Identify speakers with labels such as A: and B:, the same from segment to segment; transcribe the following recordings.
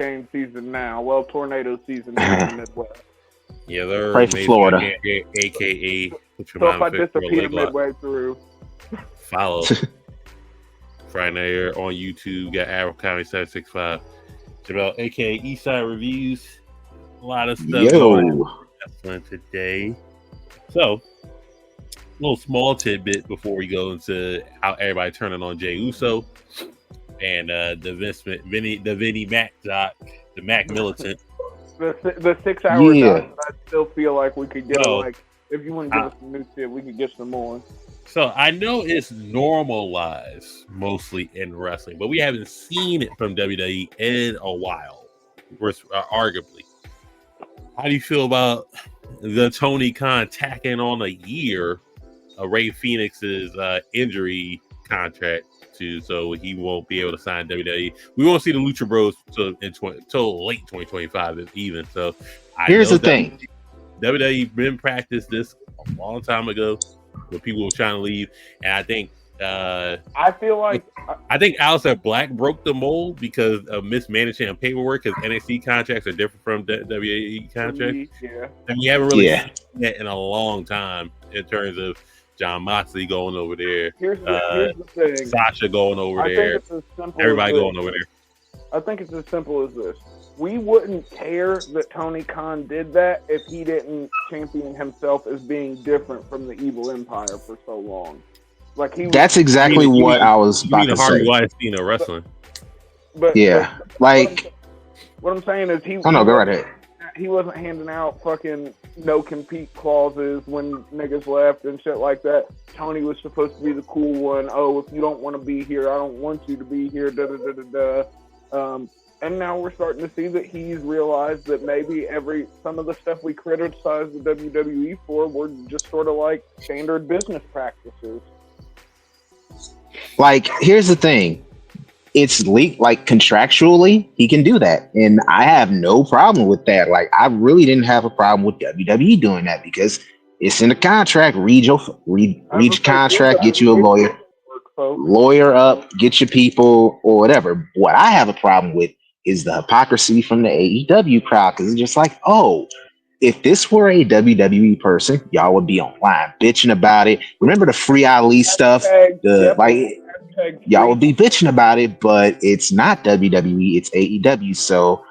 A: hurricane season now. Well, tornado season here in the Midwest.
B: Yeah, they're
C: Pray for Florida.
B: AKA put your
A: So if
B: mom
A: I
B: in for a
A: disappear
B: leg lock.
A: midway through,
B: Follow Friday Night Yerrr on YouTube. Got Arrow County 765. It's about AKA Eastside Reviews. A lot of stuff going on today. So, a little small tidbit before we go into how everybody turning on Jey Uso and the Vinny Mac doc, the Mac Militant.
A: the 6 hour doc, I still feel like we could get if you want to give us some new shit, we could get some more.
B: So I know it's normalized mostly in wrestling, but we haven't seen it from WWE in a while, arguably. How do you feel about the Tony Khan tacking on a year of Rey Fenix's injury contract so he won't be able to sign WWE? We won't see the Lucha Bros till late 2025 even. So
C: here's the thing.
B: WWE been practiced this a long time ago when people were trying to leave, and I think
A: I feel like
B: Aleister Black broke the mold because of mismanaging and paperwork, because NXT contracts are different from WWE contracts.
A: Yeah.
B: And we haven't really seen that in a long time in terms of John Moxley going over there.
A: Here's the thing.
B: Sasha going over there. Everybody going over there.
A: I think it's as simple as this. We wouldn't care that Tony Khan did that if he didn't champion himself as being different from the Evil Empire for so long. Like
C: that's exactly what I was about to say.
B: Harvey Weinstein of wrestling.
A: But what I'm saying is
C: go right ahead.
A: He wasn't handing out fucking no compete clauses when niggas left and shit like that. Tony was supposed to be the cool one. Oh, if you don't want to be here, I don't want you to be here. Da da da da da. And now we're starting to see that he's realized that maybe some of the stuff we criticize the WWE for were just sort of like standard business practices.
C: Like, here's the thing. It's like contractually, he can do that. And I have no problem with that. Like, I really didn't have a problem with WWE doing that because it's in the contract. Read your contract, get you a lawyer up, get your people or whatever. What I have a problem with is the hypocrisy from the AEW crowd, because it's just like, oh, if this were a WWE person, y'all would be online bitching about it. Remember the Free Ali stuff? Y'all would be bitching about it, but it's not WWE, it's AEW. So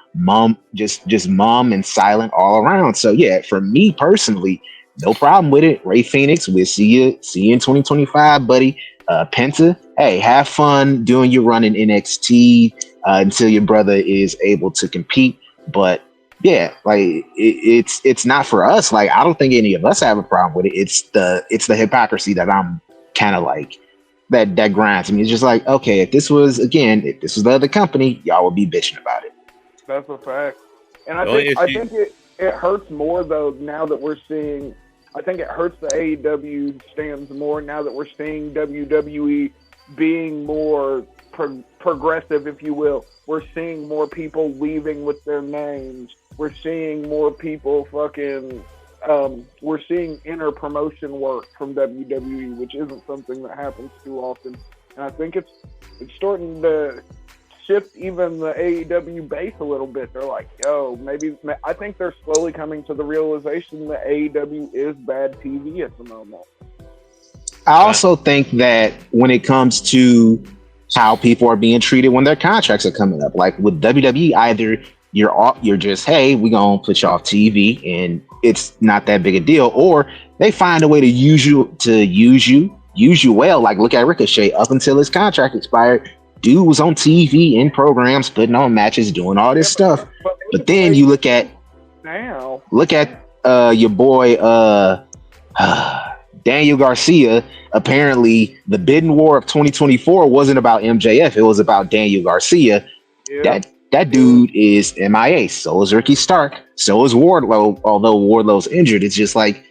C: just mum and silent all around. So yeah, for me personally, no problem with it. Rey Fenix, we'll see you in 2025, buddy. Penta, hey, have fun doing your run in NXT until your brother is able to compete. But yeah, like it's not for us. Like, I don't think any of us have a problem with it. It's the hypocrisy that I'm kind of like that grinds me. It's just like, okay, if this was the other company, y'all would be bitching about it.
A: That's a fact. And I think it hurts more though now that we're seeing. I think it hurts the AEW stands more now that we're seeing WWE being more progressive, if you will. We're seeing more people leaving with their names. We're seeing more people we're seeing inner promotion work from WWE, which isn't something that happens too often. And I think it's starting to shift even the AEW base a little bit. They're like, yo, I think they're slowly coming to the realization that AEW is bad TV at the moment.
C: I also think that when it comes to how people are being treated when their contracts are coming up, like with WWE, either you're just, hey, we're gonna put you off TV and it's not that big a deal, or they find a way to use you well. Like, look at Ricochet. Up until his contract expired, dude was on TV in programs, putting on matches, doing all this stuff. But then you look at your boy Daniel Garcia. Apparently, the bidding war of 2024 wasn't about MJF; it was about Daniel Garcia. Yeah. That dude is MIA. So is Ricky Stark. So is Wardlow. Although Wardlow's injured, it's just like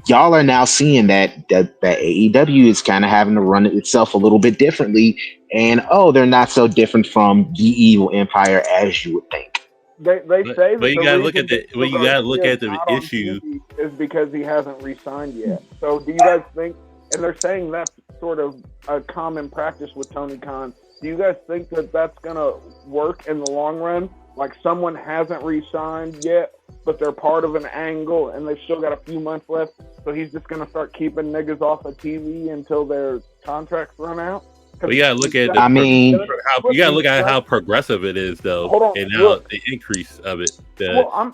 C: y'all are now seeing that AEW is kind of having to run itself a little bit differently. And they're not so different from the Evil Empire as you would think.
A: They say,
B: but you gotta look at the issue
A: is because he hasn't re-signed yet. So do you guys think? And they're saying that's sort of a common practice with Tony Khan. Do you guys think that that's gonna work in the long run? like someone hasn't re-signed yet, but they're part of an angle and they've still got a few months left. So he's just gonna start keeping niggas off of TV until their contracts run out.
B: But you gotta look at you gotta look at how progressive it is, though, and now the increase of it.
A: I'm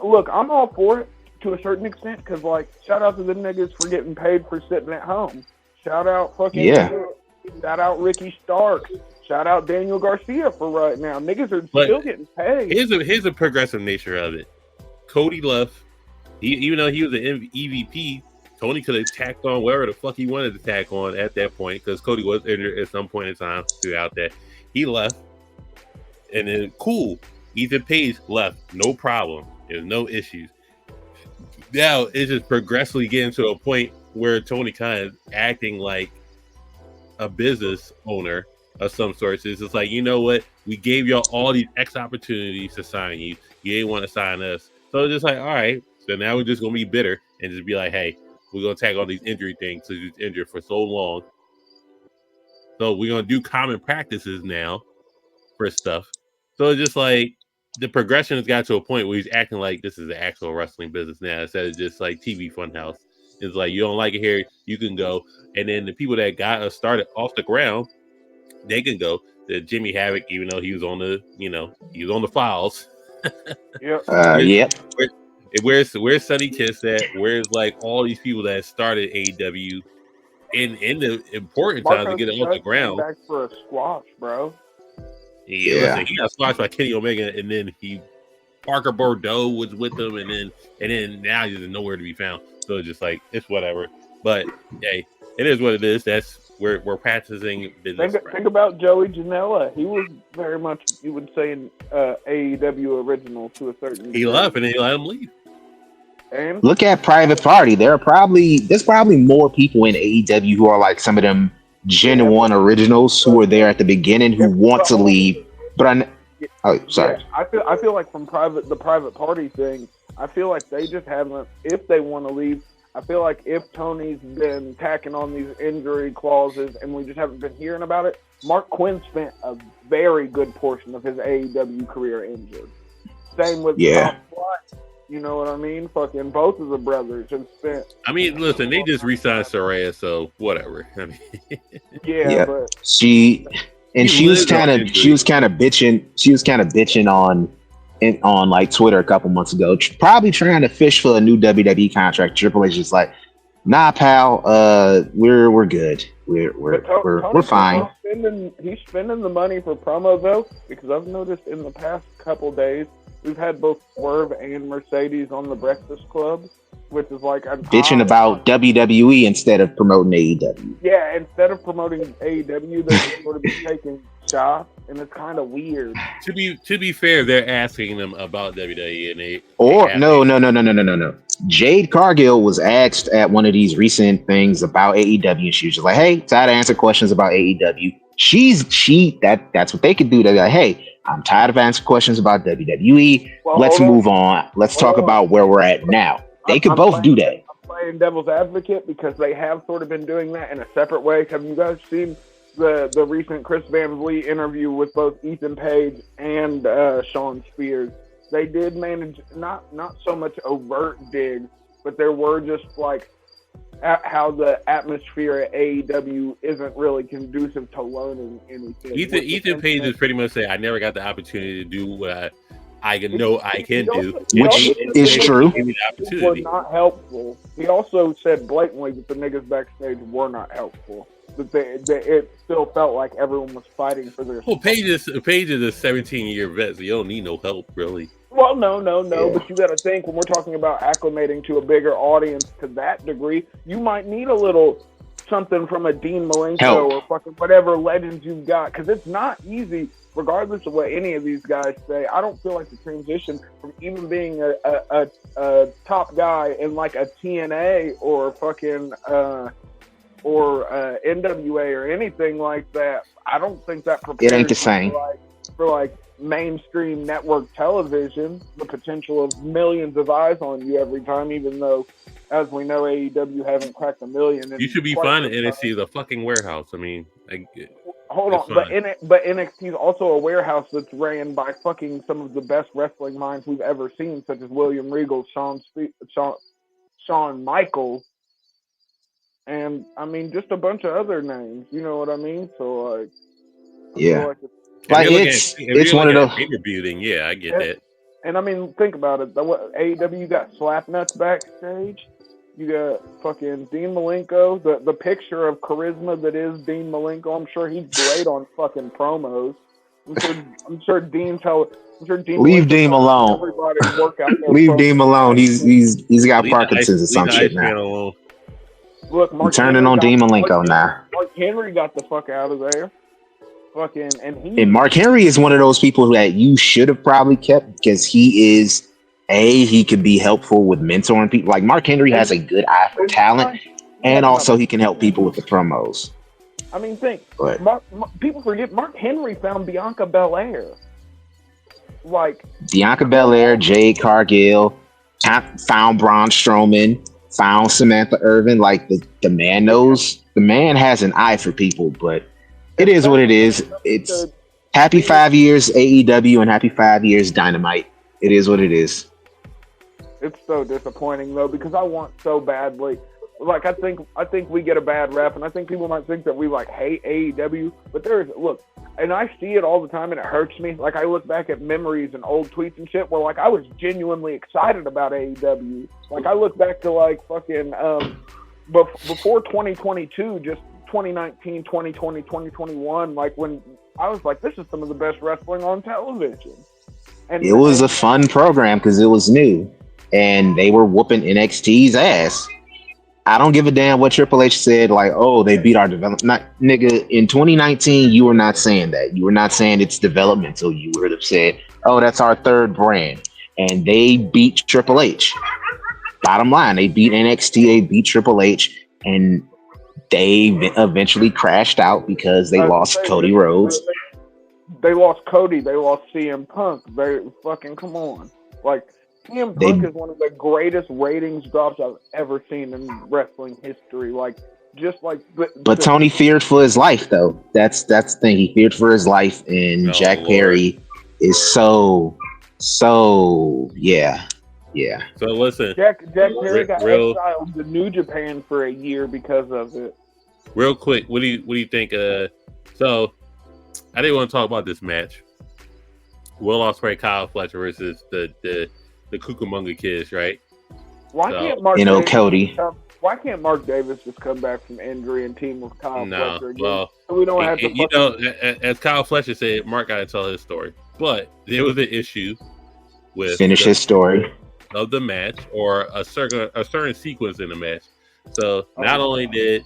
A: all for it to a certain extent because, like, shout out to the niggas for getting paid for sitting at home. Shout out shout out Ricky Starks. Shout out Daniel Garcia for right now. Niggas are still getting paid.
B: Here's a progressive nature of it. Cody left. Even though he was an EVP, Tony could have tacked on wherever the fuck he wanted to tack on at that point because Cody was injured at some point in time throughout that. He left. And then, cool. Ethan Page left. No problem. There's no issues. Now, it's just progressively getting to a point where Tony kind of acting like a business owner of some sorts. It's just like, you know what? We gave y'all all these X opportunities to sign you. You didn't want to sign us. So it's just like, all right. So now we're just going to be bitter and just be like, hey, we're going to tag all these injury things because he's injured for so long. So we're going to do common practices now for stuff. So it's just like the progression has got to a point where he's acting like this is an actual wrestling business now instead of just like TV funhouse. It's like, you don't like it here, you can go. And then the people that got us started off the ground, they can go. The Jimmy Havoc, even though he was on the, he was on the files. Where's Sonny Kiss at? Where's like all these people that started AEW in the important time to get it off the ground?
A: Back for a squash, bro.
B: Yeah. Listen, he got squashed by Kenny Omega, and then Parker Bordeaux was with him, and then now he's nowhere to be found. So it's just like, it's whatever. But hey, it is what it is. That's we're practicing business.
A: Think about Joey Janela. He was very much, you would say, an AEW original to a certain degree.
B: He left, and they let him leave.
A: And
C: look at Private Party. There's probably more people in AEW who are like some of them genuine originals who were there at the beginning who want to leave. But sorry.
A: Yeah, I feel like from the Private Party thing, I feel like they just haven't. If they want to leave, I feel like if Tony's been tacking on these injury clauses and we just haven't been hearing about it, Mark Quinn spent a very good portion of his AEW career injured. Same with Top Flight. You know what I mean? Fucking both of the brothers have spent.
B: I mean, listen, they just re-signed Saraya, so whatever. I mean,
A: but
C: she was kind of bitching on like Twitter a couple months ago, probably trying to fish for a new WWE contract. Triple H is like, nah, pal, we're good. We're fine.
A: He's spending the money for promo though, because I've noticed in the past couple days we've had both Swerve and Mercedes on the Breakfast Club, which is like
C: bitching about WWE instead of promoting AEW.
A: Yeah, instead of promoting AEW, they're just sort of taking shots, and it's kind of weird.
B: To be fair, they're asking them about WWE, and
C: no. Jade Cargill was asked at one of these recent things about AEW, and she was just like, "Hey, tired of answering questions about AEW." That's what they could do. They're like, "Hey, I'm tired of answering questions about WWE. Let's move on. Let's talk about where we're at now." They could both do that.
A: I'm playing devil's advocate because they have sort of been doing that in a separate way. Have you guys seen the recent Chris Van Vliet interview with both Ethan Page and Sean Spears? They did manage not so much overt digs, but there were just like how the atmosphere at AEW isn't really conducive to learning anything.
B: Ethan Page is pretty much saying, I never got the opportunity to do what I can do,
C: which is true.
A: Were not helpful. He also said blatantly that the niggas backstage were not helpful. That it still felt like everyone was fighting for their.
B: Well, Page is a 17-year vet, so you don't need no help, really.
A: Well, no, but you got to think when we're talking about acclimating to a bigger audience to that degree, you might need a little something from a Dean Malenko or fucking whatever legends you've got, because it's not easy. Regardless of what any of these guys say, I don't feel like the transition from even being a top guy in like a TNA or fucking or NWA or anything like that. I don't think that prepares
C: it ain't the same
A: for like mainstream network television. The potential of millions of eyes on you every time, even though, as we know, AEW haven't cracked 1 million.
B: You should be fine at NXT, the fucking warehouse. I mean,
A: hold on, but NXT is also a warehouse that's ran by fucking some of the best wrestling minds we've ever seen, such as William Regal, Shawn Michaels, and I mean just a bunch of other names. You know what I mean? So like,
C: yeah,
B: it's one of those pay-per-view thing. Yeah, I get that.
A: And I mean, think about it. AEW got Slapnuts backstage. You got fucking Dean Malenko, the picture of charisma that is Dean Malenko. I'm sure he's great on fucking promos. I'm sure Dean.
C: Leave Dean alone.
A: Everybody work out
C: Leave Dean alone. He's got Parkinson's or some shit now.
A: Look,
C: I'm turning on Dean Malenko now.
A: Mark Henry got the fuck out of there. Fucking
C: and Mark Henry is one of those people that you should have probably kept because he could be helpful with mentoring people. Like Mark Henry has a good eye for talent, and also he can help people with the promos.
A: I mean, people forget Mark Henry found Bianca Belair. Like
C: Bianca Belair, Jade Cargill, found Braun Strowman, found Samantha Irvin. Like the man knows, the man has an eye for people, but it is what it is. It's happy 5 years AEW and happy 5 years Dynamite. It is what it is.
A: It's so disappointing though because I want so badly. Like I think we get a bad rep, and I think people might think that we like hate AEW. But and I see it all the time, and it hurts me. Like I look back at memories and old tweets and shit where like I was genuinely excited about AEW. Like I look back to like fucking before 2022, just 2019, 2020, 2021. Like when I was like, this is some of the best wrestling on television. And
C: it was a fun program because it was new, and they were whooping NXT's ass. I don't give a damn what Triple H said, like, oh, they beat our development. Nigga, in 2019, you were not saying that. You were not saying it's developmental. You would have said, oh, that's our third brand. And they beat Triple H. Bottom line, they beat NXT, they beat Triple H, and they eventually crashed out because they lost Cody Rhodes.
A: They lost Cody. They lost CM Punk. They fucking, come on. Like, CM Punk is one of the greatest ratings drops I've ever seen in wrestling history. Like, just like.
C: But Tony feared for his life, though. That's the thing. He feared for his life, and Jack Perry is so yeah.
B: So listen,
A: Jack Perry got exiled to New Japan for a year because of it.
B: Real quick, what do you think? So I didn't want to talk about this match. Will Ospreay, Kyle Fletcher versus the Cucamonga Kids, right?
A: Why can't Mark Davis just come back from injury and team with Kyle Fletcher again?
B: Well,
A: so we don't have to.
B: As Kyle Fletcher said, Mark got to tell his story, but there was an issue with
C: his story
B: of the match or a certain sequence in the match. So not only did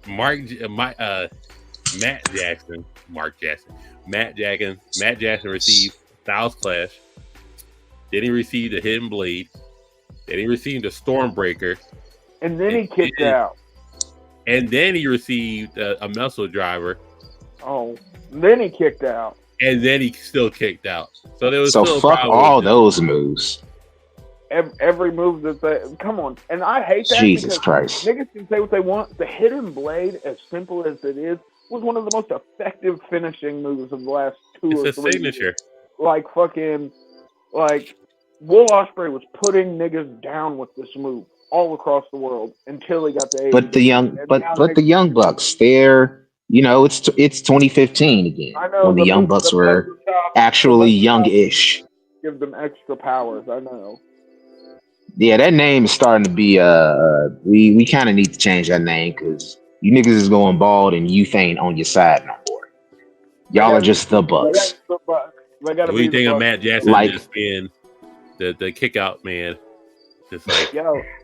B: Matt Jackson received Styles Clash. Then he received a Hidden Blade. Then he received a Stormbreaker.
A: And then he kicked out.
B: And then he received a Muscle Driver.
A: Oh, then he kicked out.
B: And then he still kicked out. So there was
C: fuck all those moves.
A: Every move that they come on, and I hate that.
C: Jesus Christ!
A: Niggas can say what they want. The Hidden Blade, as simple as it is, was one of the most effective finishing moves of the last 2 or 3
B: It's a signature.
A: Years. Like Will Ospreay was putting niggas down with this move all across the world until he got the.
C: But the Young Bucks, they're it's 2015 again when the Young Bucks were actually youngish.
A: Give them extra powers. I know.
C: Yeah, that name is starting to be we kind of need to change that name because you niggas is going bald and youth ain't on your side no more. Y'all are just the Bucks.
B: What do you think of Matt Jackson just being the kick out man? Just like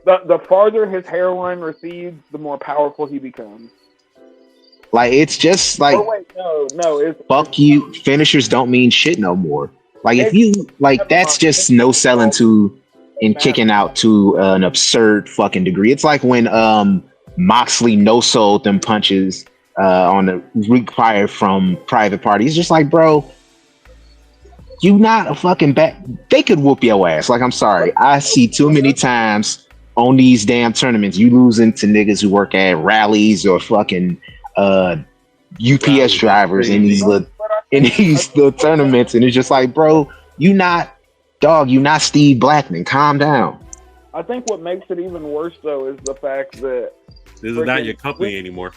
A: the farther his hairline recedes, the more powerful he becomes.
C: Like it's just like fuck you. Finishers don't mean shit no more. Like if you like that's just no selling to and kicking out to an absurd fucking degree. It's like when Moxley no sold them punches on the week prior from Private Party. It's just like, bro, you not a fucking back. They could whoop your ass. Like, I'm sorry. I see too many times on these damn tournaments you losing to niggas who work at rallies or fucking UPS drivers in these little tournaments, and it's just like, bro, you not Steve Blackman. Calm down.
A: I think what makes it even worse though is the fact that
B: this is not your company anymore.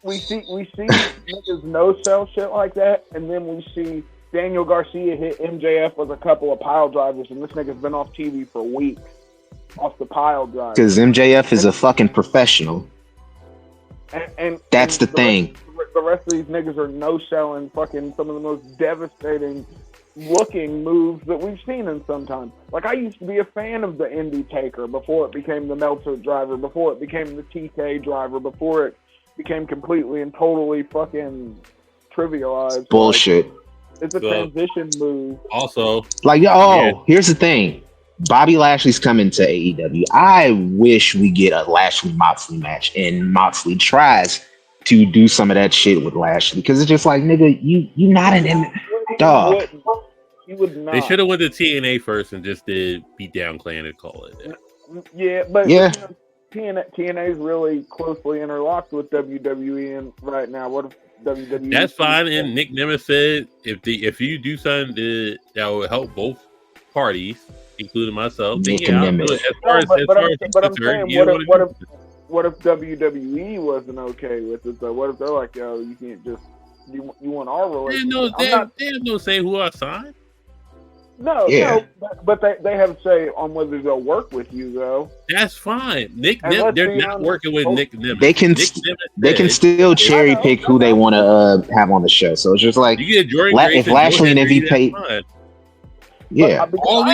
A: We see niggas no sell shit like that, and then we see Daniel Garcia hit MJF with a couple of pile drivers, and this nigga's been off TV for weeks off the pile driver.
C: Because MJF is a fucking professional.
A: And
C: that's the thing.
A: The rest of these niggas are no-selling fucking some of the most devastating looking moves that we've seen in some time. Like, I used to be a fan of the Indy Taker before it became the Meltzer driver, before it became the TK driver, before it became completely and totally fucking trivialized.
C: Bullshit.
A: Like, it's a transition move.
B: Also,
C: like, here's the thing. Bobby Lashley's coming to AEW. I wish we get a Lashley Moxley match, and Moxley tries to do some of that shit with Lashley, because it's just like, nigga, you not an dog.
A: He would not.
B: They should have went to TNA first and just did Beatdown Clan and call it.
A: Yeah, but you know, TNA is really closely interlocked with WWE and right now. What if WWE?
B: That's fine. And Nick Nemeth said if you do something that will help both parties, including myself, then yeah, I'll do it.
A: But I'm saying, what if WWE wasn't okay with it? So what if they're like, yo, you can't just you want our relationship?
B: They have no say who I sign.
A: No, but they have a say on whether they'll work with you, though.
B: That's fine. They're not working with Nick Nemeth.
C: They can still cherry pick who they want to have on the show. So it's just like,
B: you get
C: if Lashley and MVP pay. Yeah,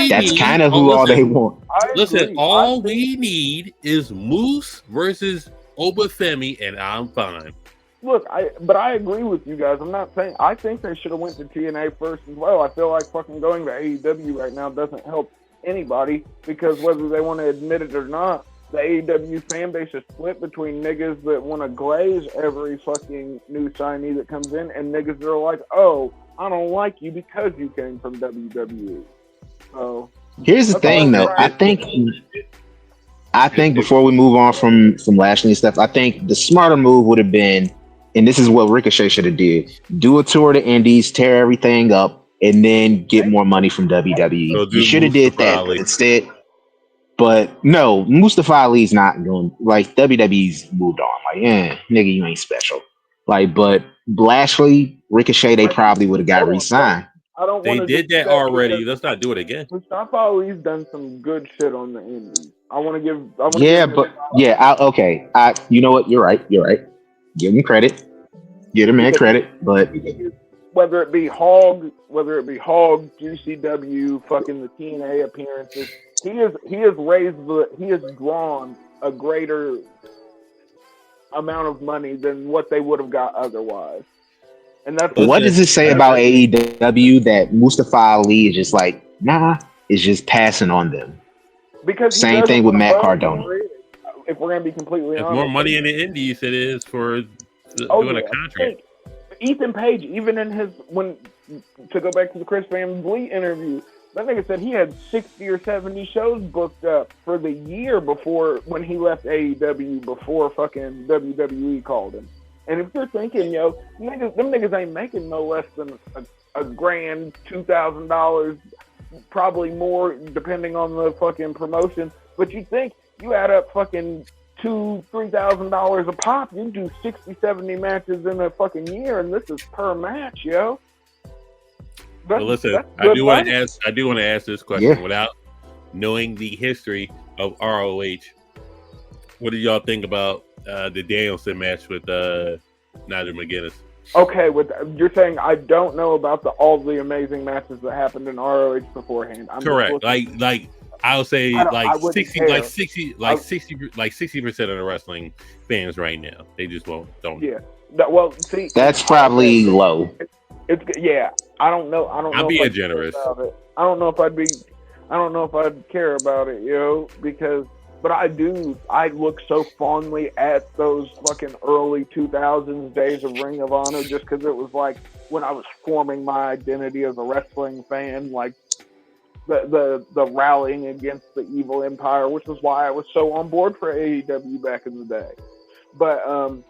C: that's kind of who all they want.
B: Listen, all we need is Moose versus Obafemi, and I'm fine.
A: Look, but I agree with you guys. I'm not saying I think they should have went to TNA first as well. I feel like fucking going to AEW right now doesn't help anybody, because whether they want to admit it or not, the AEW fan base is split between niggas that want to glaze every fucking new signee that comes in, and niggas that are like, oh, I don't like you because you came from WWE. So
C: here's the thing, though. I think before we move on from Lashley and stuff, I think the smarter move would have been, and this is what Ricochet should have did, do a tour to Indies, tear everything up, and then get more money from WWE. So you should have did that instead. But no, Mustafa Ali's not going. Like, WWE's moved on. Like, nigga, you ain't special. Like, but Lashley, Ricochet, they probably would have got re-signed.
B: They did that already. Let's not do it again.
A: Mustafa Ali's done some good shit on the Indies.
C: Okay. You know what? You're right. Give him credit. Get him credit. But
A: whether it be Hog, GCW, fucking the TNA appearances, he has drawn a greater amount of money than what they would have got otherwise. And that's
C: what does it say about AEW that Mustafa Ali is just like, nah, is just passing on them?
A: Because
C: same thing with Matt Cardona.
A: If we're gonna be completely honest,
B: more money in the Indies it is for doing a contract.
A: Ethan Page, even in to go back to the Chris Van Vliet interview, that nigga said he had 60 or 70 shows booked up for the year before when he left AEW, before fucking WWE called him. And if you're thinking, yo, them niggas ain't making no less than a grand, $2,000, probably more depending on the fucking promotion. But you think you add up fucking $2,000-$3,000 a pop, you do 60, 70 matches in a fucking year, and this is per match, yo.
B: Well, listen, I do want to ask this question without knowing the history of ROH. What do y'all think about the Danielson match with Nigel McGuinness?
A: Okay, you're saying I don't know about all the amazing matches that happened in ROH beforehand.
B: Correct. Like I'll say 60% of the wrestling fans right now, they just don't.
A: Yeah. Well, see,
C: that's probably low.
A: I don't know.
B: I'm being generous.
A: I don't know if I'd care about it, yo, but I do. I look so fondly at those fucking early 2000s days of Ring of Honor, just because it was like when I was forming my identity as a wrestling fan, like the rallying against the evil empire, which is why I was so on board for AEW back in the day. But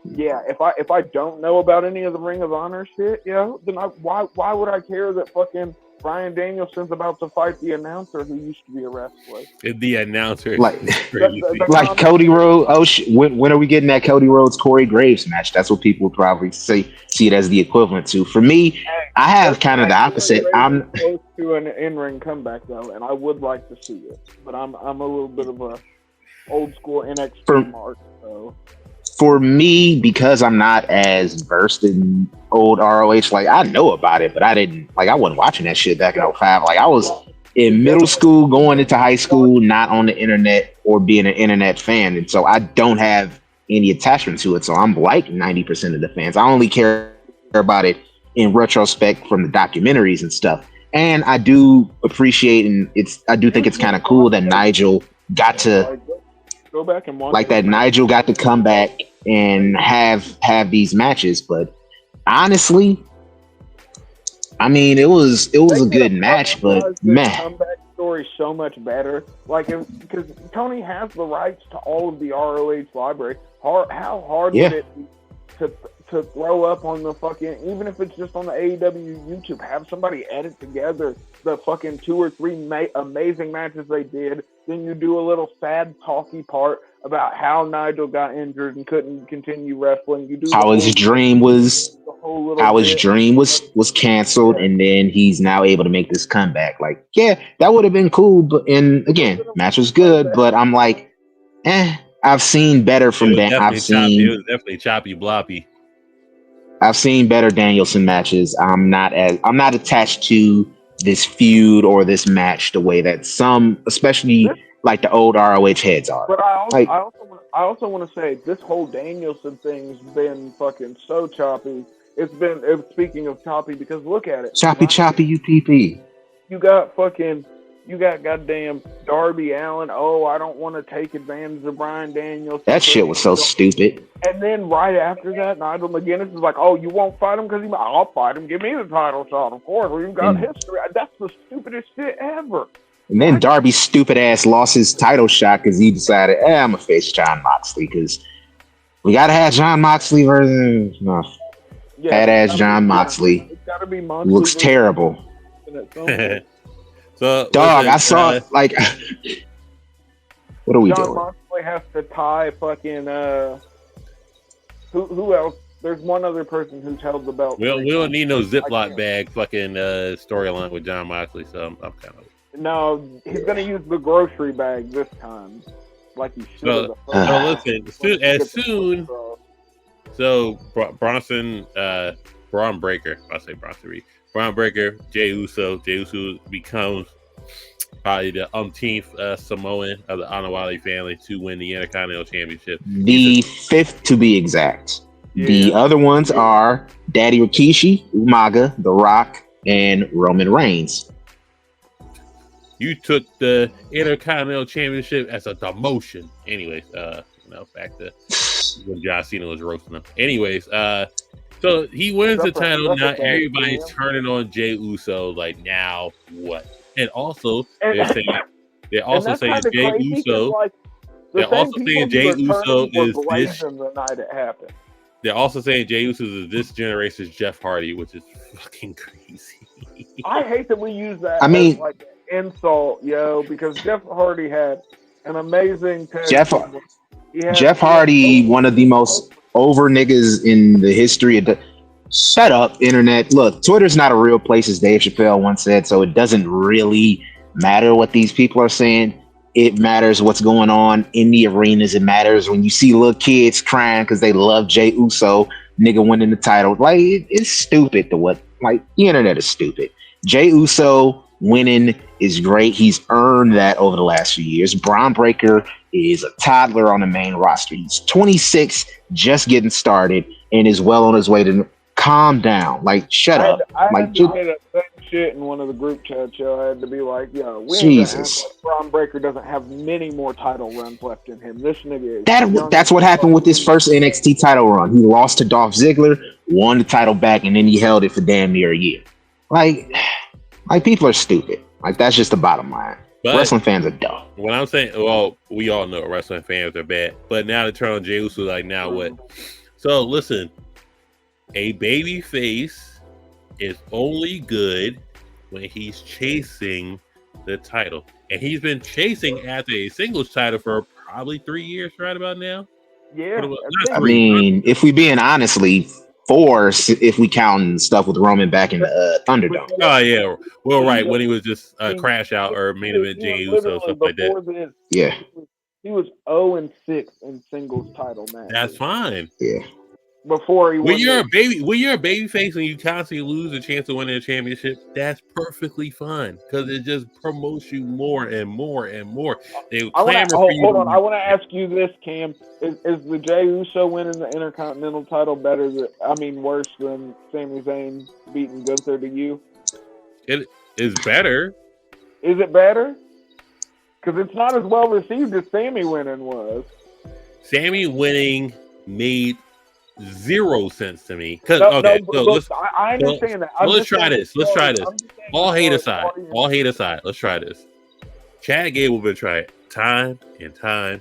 A: yeah, if I don't know about any of the Ring of Honor shit, then why would I care that fucking Bryan Danielson's about to fight the announcer who used to be a wrestler?
B: The announcer,
C: like
A: the
C: Cody Rhodes. Oh, when are we getting that Cody Rhodes Corey Graves match? That's what people would probably see it as the equivalent to. For me, I have kind of the opposite. I'm
A: close to an in-ring comeback though, and I would like to see it, but I'm a little bit of a old school NXT mark. So
C: for me, because I'm not as versed in old ROH, like I know about it, but I wasn't watching that shit back in 05. Like I was in middle school, going into high school, not on the internet or being an internet fan, and so I don't have any attachment to it. So I'm like 90% of the fans. I only care about it in retrospect from the documentaries and stuff. And I do appreciate, and I do think it's kind of cool that Nigel got to
A: go back and watch,
C: like that. Nigel got to come back and have these matches. But honestly, I mean, it was a good match, but man,
A: comeback story so much better. Like, because Tony has the rights to all of the ROH library. How hard would it be to throw up on the fucking, even if it's just on the AEW YouTube, have somebody edit together the fucking 2 or 3 amazing matches they did. Then you do a little sad talky part about how Nigel got injured and couldn't continue wrestling. You do
C: how his dream was canceled, and then he's now able to make this comeback. Like, yeah, that would have been cool. But and again, match was good, but I'm like, I've seen better from Dan.
B: It was definitely choppy bloppy.
C: I've seen better Danielson matches. I'm not attached to this feud or this match the way that some, especially like the old ROH heads are.
A: But I also want to say this whole Danielson thing's been fucking so choppy. Speaking of choppy, because look at it.
C: Choppy UPP.
A: You got goddamn Darby Allin. Oh, I don't want to take advantage of Bryan Danielson.
C: That shit was so stupid.
A: And then right after that, Nigel McGuinness is like, "Oh, you won't fight him because I'll fight him. Give me the title shot, of course. We've got history." That's the stupidest shit ever.
C: And then Darby's stupid ass lost his title shot because he decided, I'm gonna face Jon Moxley because we gotta have Jon Moxley versus fat ass Jon Moxley.
A: It's gotta be Moxley.
C: Looks terrible.
B: So,
C: dog, I saw it. Like, what are we doing?
A: Jon Moxley has to tie fucking who else? There's one other person who's held the belt.
B: We don't need no Ziploc bag fucking storyline with Jon Moxley. So I'm kind of.
A: No, he's gonna use the grocery bag this time, like he should.
B: So listen, So Braun Breaker. I say Bronson Reed. Braun Breaker, Jey Uso. Jey Uso becomes probably the umpteenth Samoan of the Anawali family to win the Intercontinental Championship.
C: The 5th to be exact. Yeah. The other ones are Daddy Rikishi, Umaga, The Rock, and Roman Reigns.
B: You took the Intercontinental Championship as a demotion. Anyways, back to when John Cena was roasting him. Anyways, so he wins the title. Now everybody's turning on Jey Uso. Like, now what? And also, they're saying Jey Uso. They're also saying Jey Uso is this.
A: The night it happened.
B: They're also saying Jey Uso is this generation's Jeff Hardy, which is fucking crazy.
A: I hate that we use that. I mean, like an insult, because Jeff Hardy had an amazing.
C: Jeff Hardy, one of the most over niggas in the history of the. Shut up, internet. Look, Twitter's not a real place, as Dave Chappelle once said, so it doesn't really matter what these people are saying. It matters what's going on in the arenas. It matters when you see little kids crying because they love Jey Uso, nigga winning the title. Like, it's stupid the internet is stupid. Jey Uso winning is great. He's earned that over the last few years. Braun Breaker is a toddler on the main roster. He's 26, just getting started, and is well on his way to calm down. Like, shut up.
A: I had to say that same shit in one of the group chats. I had to be like,
C: Jesus.
A: Braun Breaker doesn't have many more title runs left in him. This nigga is
C: that's what happened with his first NXT title run. He lost to Dolph Ziggler, won the title back, and then he held it for damn near a year. Like people are stupid. Like, that's just the bottom line.
B: But
C: wrestling fans are dumb.
B: When I'm saying, well, we all know wrestling fans are bad, but now to turn on Jey Uso, like now what? So listen, a baby face is only good when he's chasing the title, and he's been chasing after a singles title for probably 3 years, right about now.
A: Yeah,
C: I mean, if we being honestly, 4 if we count stuff with Roman back in the Thunderdome.
B: Oh yeah, well right when he was just Crash Out or main event Jey Uso stuff like that.
C: Yeah,
A: he was 0-6 in singles title matches.
B: That's fine.
C: Yeah.
A: Before he
B: when you're a baby face and you constantly lose a chance to win a championship, that's perfectly fine because it just promotes you more and more and more.
A: Hold on, I want to ask you this, Cam: is the Jey Uso winning the Intercontinental title worse than Sami Zayn beating Gunther to you?
B: It is better.
A: Is it better? Because it's not as well received as Sami winning was. Sami
B: winning made 0 sense to me.
A: I understand that.
B: Let's try this. All hate aside. Let's try this. Chad Gable been trying time and time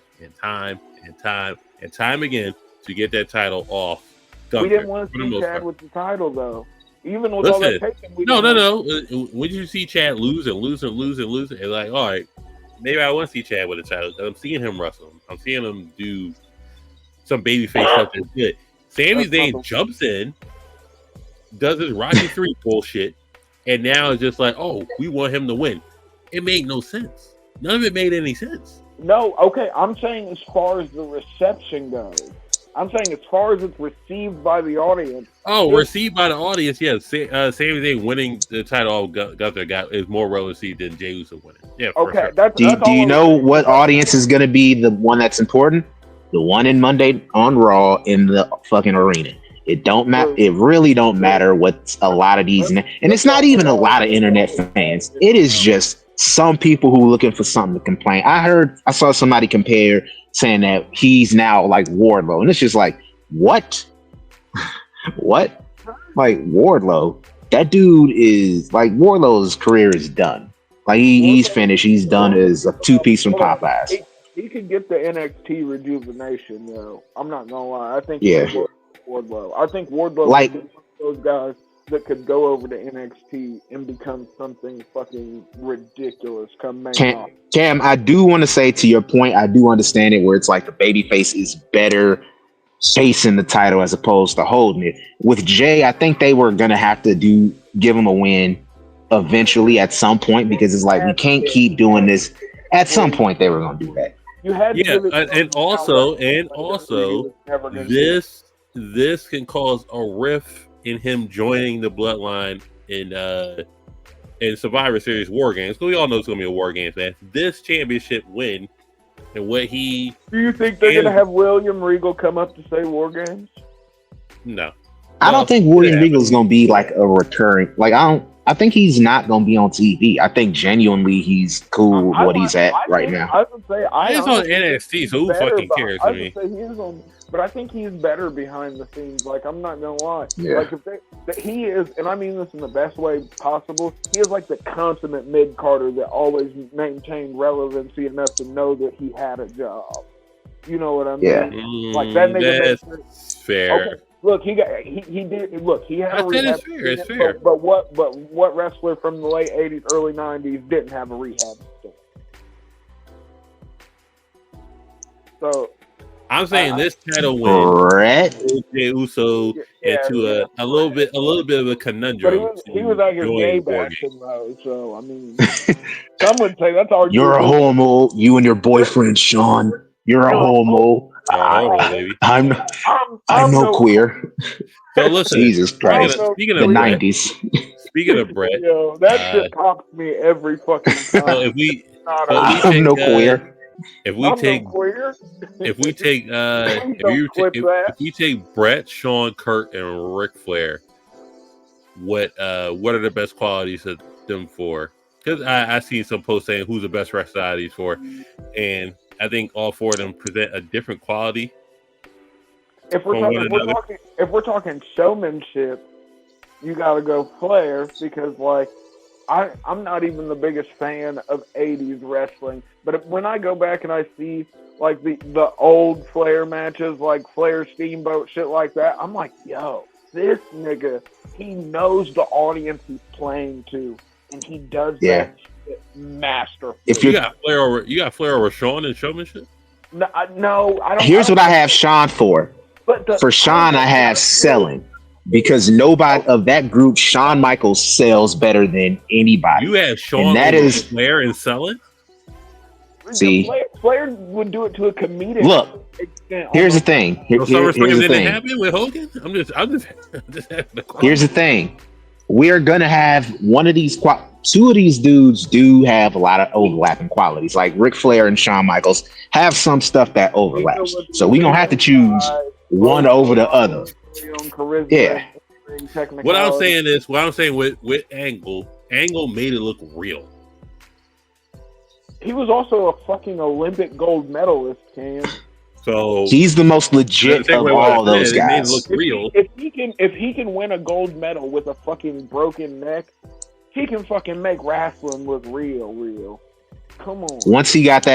B: again to get that title off Gunther.
A: We didn't want to see Chad with the title though. Even with
B: all
A: that taking,
B: no. When you see Chad lose and it's like, all right, maybe I want to see Chad with a title. I'm seeing him wrestle. I'm seeing him do some babyface stuff that's good. Sami Zayn jumps in, does his Rocky 3 bullshit, and now it's just like, oh, we want him to win. It made no sense. None of it made any sense.
A: No, okay. I'm saying as far as the reception goes. I'm saying as far as it's received by the audience.
B: Oh, received by the audience, yes. Sami Zayn winning the title of Gunther is more well received than Jey Uso winning. Yeah,
A: okay.
B: Sure.
C: Do you know what audience is going to be the one that's important? The one in Monday on Raw in the fucking arena. It don't matter. It really don't matter what a lot of these, and it's not even a lot of internet fans. It is just some people who are looking for something to complain. I saw somebody compare saying that he's now like Wardlow, and it's just like, what? What? Like Wardlow? That dude is like Wardlow's career is done. Like he's finished. He's done as a 2-piece from Popeyes.
A: He could get the NXT rejuvenation, though. I'm not gonna lie. I think Wardlow. I think Wardlow is one of those guys that could go over to NXT and become something fucking ridiculous.
C: Cam, I do want to say to your point, I do understand it where it's like the babyface is better chasing the title as opposed to holding it. With Jay, I think they were gonna have to give him a win eventually at some point because it's like we can't keep doing this. At some point, they were gonna do that.
B: And also, this can cause a rift in him joining the bloodline in Survivor Series War Games. Because we all know it's gonna be a War Games match. This championship win and what he.
A: Do you think they're gonna have William Regal come up to say War Games?
B: No,
C: I don't think William Regal is gonna be like a recurring. I think he's not going to be on TV. I think genuinely he's cool with what he's at right now.
A: I would say
B: he's on NXT, so who fucking cares to me?
A: But I think he's better behind the scenes. Like, I'm not going to lie.
C: Yeah.
A: Like, he is, and I mean this in the best way possible, he is like the consummate mid-carder that always maintained relevancy enough to know that he had a job. You know what I mean?
C: Yeah.
A: Like, that nigga.
B: That's fair.
A: Okay. Look, he did. Look, he had a rehab.
B: It's fair.
A: But what wrestler from the late '80s, early '90s didn't have a rehab stint? So,
B: I'm saying this title win Jey Uso into a little bit of a conundrum.
A: But he was out here gay bashing though. So I mean, some would say that's arguable.
C: You're a homo. You and your boyfriend Sean. You're a homo. I'm no queer.
B: So listen,
C: Jesus Christ.
B: Speaking
C: of the 90s.
B: Speaking of Brett,
A: that shit pops me every fucking time.
B: So
C: I'm no queer.
B: If we take Brett, Sean, Kurt, and Ric Flair, what are the best qualities of them for? Because I see some posts saying who's the best wrestler out of these four, and I think all 4 of them present a different quality.
A: If we're talking showmanship, you got to go Flair because like I'm not even the biggest fan of 80s wrestling, but when I go back and I see like the old Flair matches, like Flair Steamboat, shit like that, I'm like, yo, this nigga, he knows the audience he's playing to, and he does that shit masterfully.
B: If you got Flair over Shawn and showmanship?
A: No, I don't.
C: Here's what I have Shawn for. For Shawn, I have selling. Because nobody of that group, Shawn Michaels sells better than anybody.
B: You have Shawn over Flair and selling?
C: See,
A: Flair would do it to a comedic extent.
C: Here's the thing. Here's the thing.
B: Happen with Hogan? I'm just having the question.
C: Here's the thing. We're gonna have one of these. Two of these dudes do have a lot of overlapping qualities. Like Ric Flair and Shawn Michaels have some stuff that overlaps. So we're gonna have to choose one over the other. Yeah.
B: What I'm saying with Angle made it look real.
A: He was also a fucking Olympic gold medalist, Cam.
B: So
C: he's the most legit of all those guys.
B: Made it look real.
A: If he can win a gold medal with a fucking broken neck, he can fucking make wrestling look real. Come on.
C: Once he got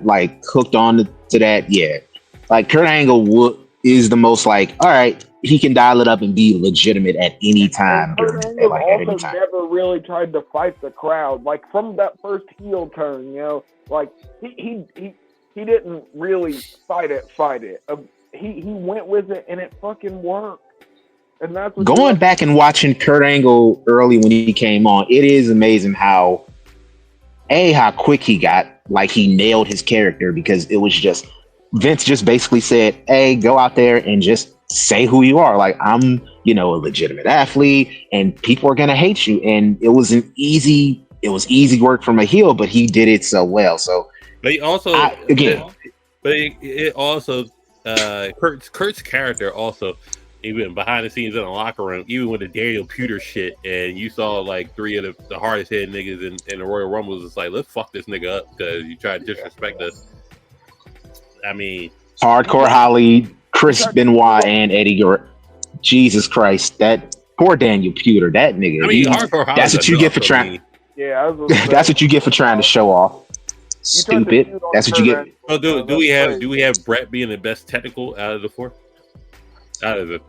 C: like hooked on to that, like Kurt Angle is the most like, all right, he can dial it up and be legitimate at any time.
A: Kurt Angle also never really tried to fight the crowd. Like from that first heel turn, you know, like he didn't really fight it. He went with it and it fucking worked. And that's what
C: going back and watching Kurt Angle early when he came on, it is amazing how quick he got. Like he nailed his character because it was just Vince just basically said, hey, go out there and just say who you are. Like, I'm, a legitimate athlete and people are going to hate you. And it was easy work from a heel, but he did it so well. So
B: they also, Kurt's character also, even behind the scenes in the locker room, even with the Daniel Puder shit, and you saw like three of the hardest hit niggas in the Royal Rumble was just like, let's fuck this nigga up because you tried to disrespect us. I mean,
C: Hardcore Holly, Chris Benoit, and Eddie Guerrero. Jesus Christ, that poor Daniel Puder, that nigga.
B: I mean, Hardcore Holly.
C: That's what you get for trying. That's what you get for trying to show off. Stupid. That's what you get.
B: Oh, do we have Brett being the best technical out of the four? Out of the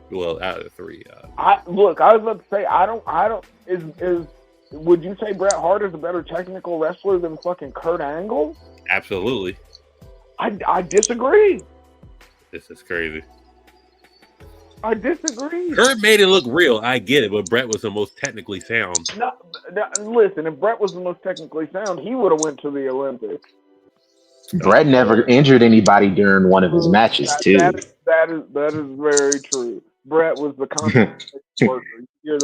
B: three.
A: I was about to say I don't. Would you say Bret Hart is a better technical wrestler than fucking Kurt Angle?
B: Absolutely.
A: I disagree.
B: This is crazy.
A: I disagree.
B: Kurt made it look real. I get it, but Bret was the most technically sound.
A: No, listen, if Bret was the most technically sound, he would have went to the Olympics.
C: Bret never injured anybody during one of his matches, too.
A: That is very true. Bret was the constant worker.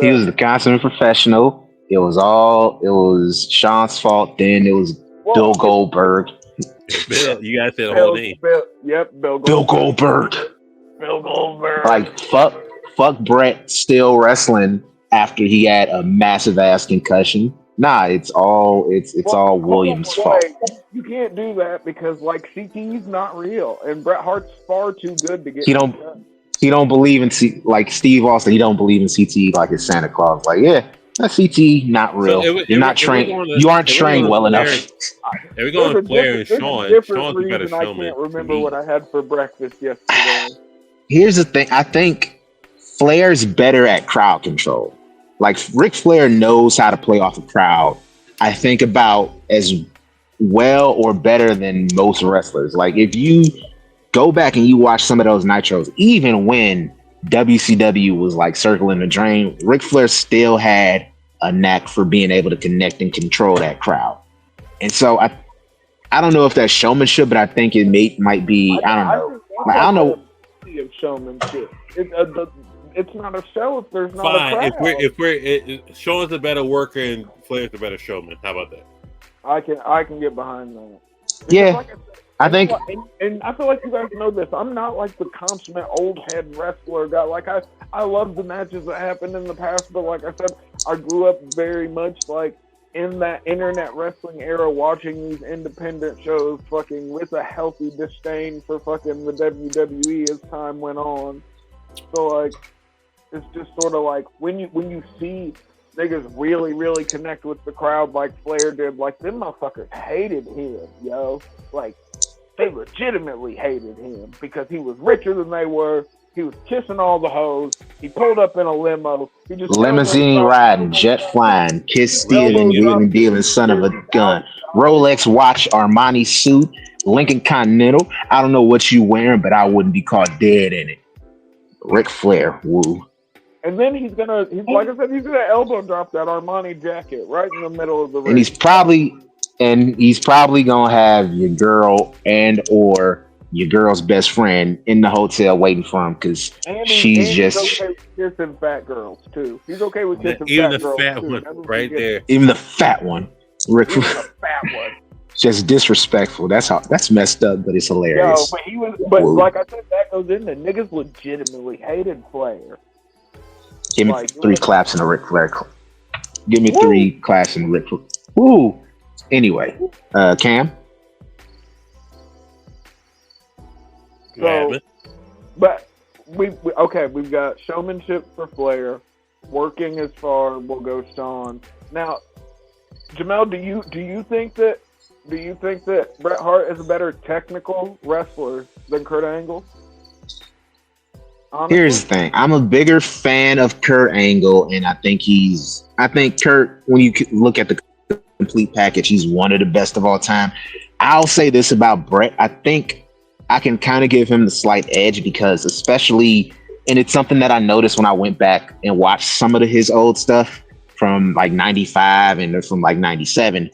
C: He was the consummate professional. It was Shawn's fault. Then it was Bill Goldberg.
B: Bill, you guys said the whole name.
C: Bill Goldberg.
A: Bill Goldberg.
C: Like fuck Bret still wrestling after he had a massive ass concussion. Nah, it's all Williams' fault.
A: You can't do that because like CT's not real, and Bret Hart's far too good to get.
C: He don't believe in like Steve Austin. He don't believe in CT like it's Santa Claus. Like that CT not real. So you're not trained. You aren't trained well enough.
B: If we're going to Flair and Shawn, Shawn's a better showman.
A: I can't remember what I had for breakfast yesterday.
C: Here's the thing. I think Flair's better at crowd control. Like Ric Flair knows how to play off a crowd. I think about as well or better than most wrestlers. Like if you go back and you watch some of those Nitros, even when WCW was like circling the drain, Ric Flair still had a knack for being able to connect and control that crowd. And so I don't know if that's showmanship, but I think it might be. I don't know.
A: Of showmanship. It's not a show if there's not a crowd.
B: If Shawn's a better worker and Flair's a better showman, how about that?
A: I can get behind that.
C: Yeah, I think,
A: and I feel like you guys know this. I'm not like the consummate old head wrestler guy. Like I love the matches that happened in the past, but like I said, I grew up very much like in that internet wrestling era, watching these independent shows, fucking with a healthy disdain for fucking the WWE as time went on. So like, it's just sort of like when you see niggas really, really connect with the crowd like Flair did. Like, them motherfuckers hated him, yo. Like, they legitimately hated him because he was richer than they were. He was kissing all the hoes. He pulled up in a limo. He just
C: limousine riding, jet flying, kiss stealing, wheeling dealing, son of a gun. Rolex watch, Armani suit, Lincoln Continental. I don't know what you wearing, but I wouldn't be caught dead in it. Ric Flair, woo.
A: And then he's like I said, he's gonna elbow drop that Armani jacket right in the middle of the ring.
C: And he's probably gonna have your girl and or your girl's best friend in the hotel waiting for him because she's just
A: okay with kissing fat girls too. He's okay with kissing
B: even
A: fat girls
B: the fat
A: too.
B: one right there.
C: Even the fat one, Rick.
A: Even the fat one.
C: Just disrespectful. That's messed up, but it's hilarious.
A: But like I said, that goes in there. Niggas legitimately hated Flair.
C: Give me 3 claps and a Ric Flair. Give me 3 claps and a Ric Flair. Woo. Anyway, Cam.
A: So, but we've got showmanship for Flair, working as far will go Sean. Now, Jamel, do you think that Bret Hart is a better technical wrestler than Kurt Angle? Honestly?
C: Here's the thing. I'm a bigger fan of Kurt Angle, and I think Kurt, when you look at the complete package, he's one of the best of all time. I'll say this about Bret. I think I can kind of give him the slight edge because especially, and it's something that I noticed when I went back and watched some of his old stuff from like 95 and from like 97,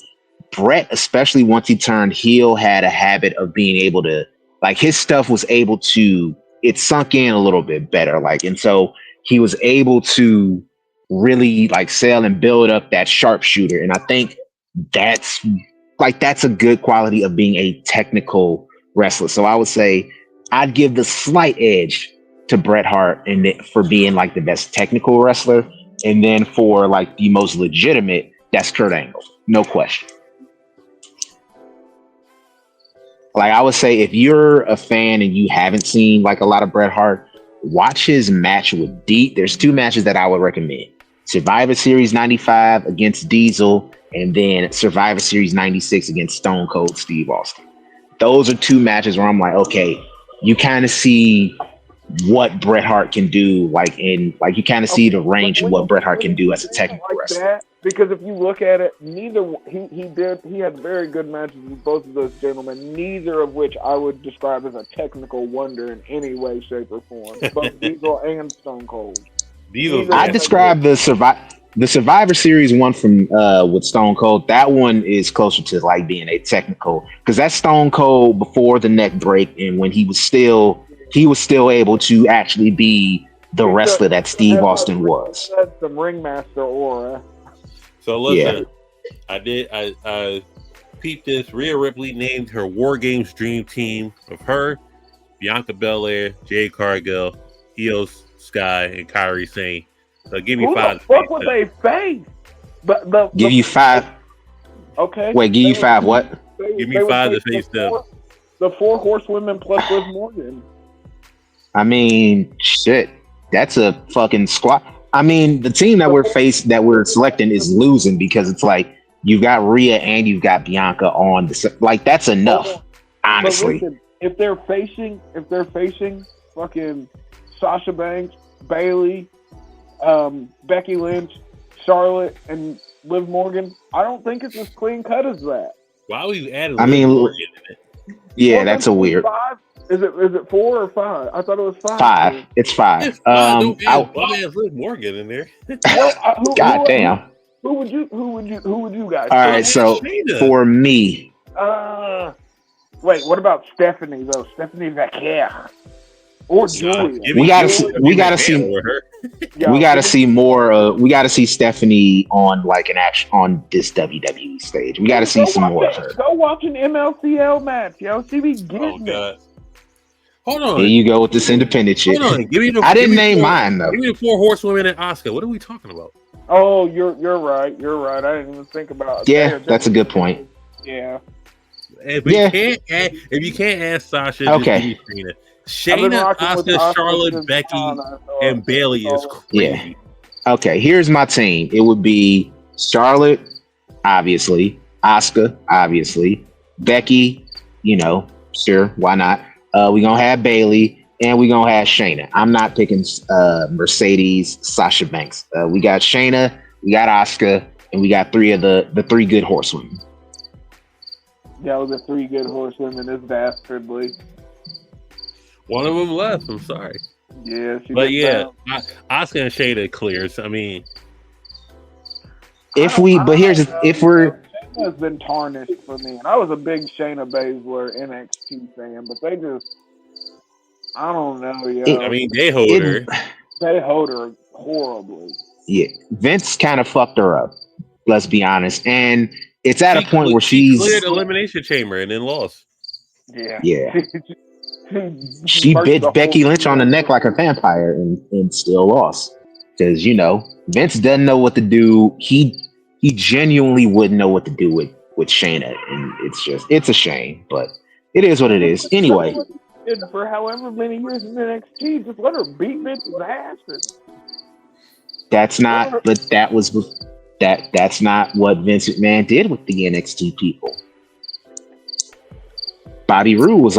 C: Bret, especially once he turned heel, had a habit of being able to, like, his stuff was able to, it sunk in a little bit better. Like, and so he was able to really like sell and build up that sharpshooter. And I think that's a good quality of being a technical wrestler. So I would say I'd give the slight edge to Bret Hart and for being like the best technical wrestler. And then for like the most legitimate, that's Kurt Angle. No question. Like I would say, if you're a fan and you haven't seen like a lot of Bret Hart, watch his match with D. There's 2 matches that I would recommend. Survivor Series 95 against Diesel, and then Survivor Series 96 against Stone Cold Steve Austin. Those are 2 matches where I'm like, okay, you kind of see what Bret Hart can do, you kind of see the range of what Bret Hart can do as a technical wrestler.
A: Because if you look at it, he had very good matches with both of those gentlemen, neither of which I would describe as a technical wonder in any way, shape, or form. Both Diesel and Stone Cold.
C: I describe the Survivor Series one from with Stone Cold. That one is closer to like being a technical, because that's Stone Cold before the neck break, and when he was still able to actually be the wrestler that Steve Austin was.
A: That's some ringmaster aura.
B: So listen, yeah. I peeped this. Rhea Ripley named her War Games Dream Team of her, Bianca Belair, Jade Cargill, Io Sky, and Kairi Sane. So give me 5.
A: Who the fuck would they face?
C: Give you 5.
A: Okay.
C: Wait, give you 5 what?
B: Give me 5 to face them.
A: The 4 horsewomen plus Liv Morgan.
C: I mean, shit. That's a fucking squad. I mean, the team that we're selecting is losing because it's like you've got Rhea and you've got Bianca on that's enough. Honestly,
A: listen, if they're facing fucking Sasha Banks, Bayley, Becky Lynch, Charlotte, and Liv Morgan, I don't think it's as clean cut as that.
B: Why would you add Liv Morgan in it?
C: Yeah, that's a weird.
A: 5? Is it 4 or 5? I thought it was 5.
C: 5. It's 5.
B: It's 5. Don't add Liv Morgan in there.
C: God damn.
A: Who would you guys?
C: All right, so for me.
A: Wait, what about Stephanie though? Stephanie Vaquer or Julia?
C: We gotta see more. We gotta see Stephanie on like an action on this WWE stage. We gotta see some more of her.
A: Go watch an MLCL match, yo. She be getting it.
B: Hold on.
C: There you go with this independent shit.
B: Hold on.
C: I didn't name mine though.
B: Give me the 4 horsewomen and Asuka. What are we talking about?
A: Oh, you're right. You're right. I didn't even think about.
C: Yeah, that's a good point.
A: Yeah.
B: If you can't add Sasha,
C: okay.
B: Shayna, Asuka, Charlotte, Becky, and Bayley is crazy.
C: Yeah. Okay, here's my team. It would be Charlotte, obviously, Asuka, obviously, Becky, sure, why not? We gonna have Bailey, and we gonna have Shayna. I'm not picking Mercedes, Sasha Banks. We got Shayna, we got Asuka, and we got the three good horsewomen.
A: Yeah, the three good horsewomen is dastardly.
B: One of them left. I'm sorry.
A: Yeah,
B: but yeah, Asuka and Shayna clears. I mean,
C: if we're
A: Shayna's been tarnished for me, and I was a big Shayna Baszler NXT fan, but they just, I don't know, yo.
B: I mean, they hold her.
A: They hold her horribly.
C: Yeah, Vince kind of fucked her up. Let's be honest, and it's at a point where
B: she cleared Elimination Chamber and then lost.
C: Yeah. She bit Becky Lynch on the neck like a vampire and still lost. Because, Vince doesn't know what to do. He genuinely wouldn't know what to do with Shayna. And it's a shame, but it is what it is. Anyway.
A: For however many years in NXT, just let her beat Vince's ass.
C: That's not what Vince McMahon did with the NXT people. Bobby Roode was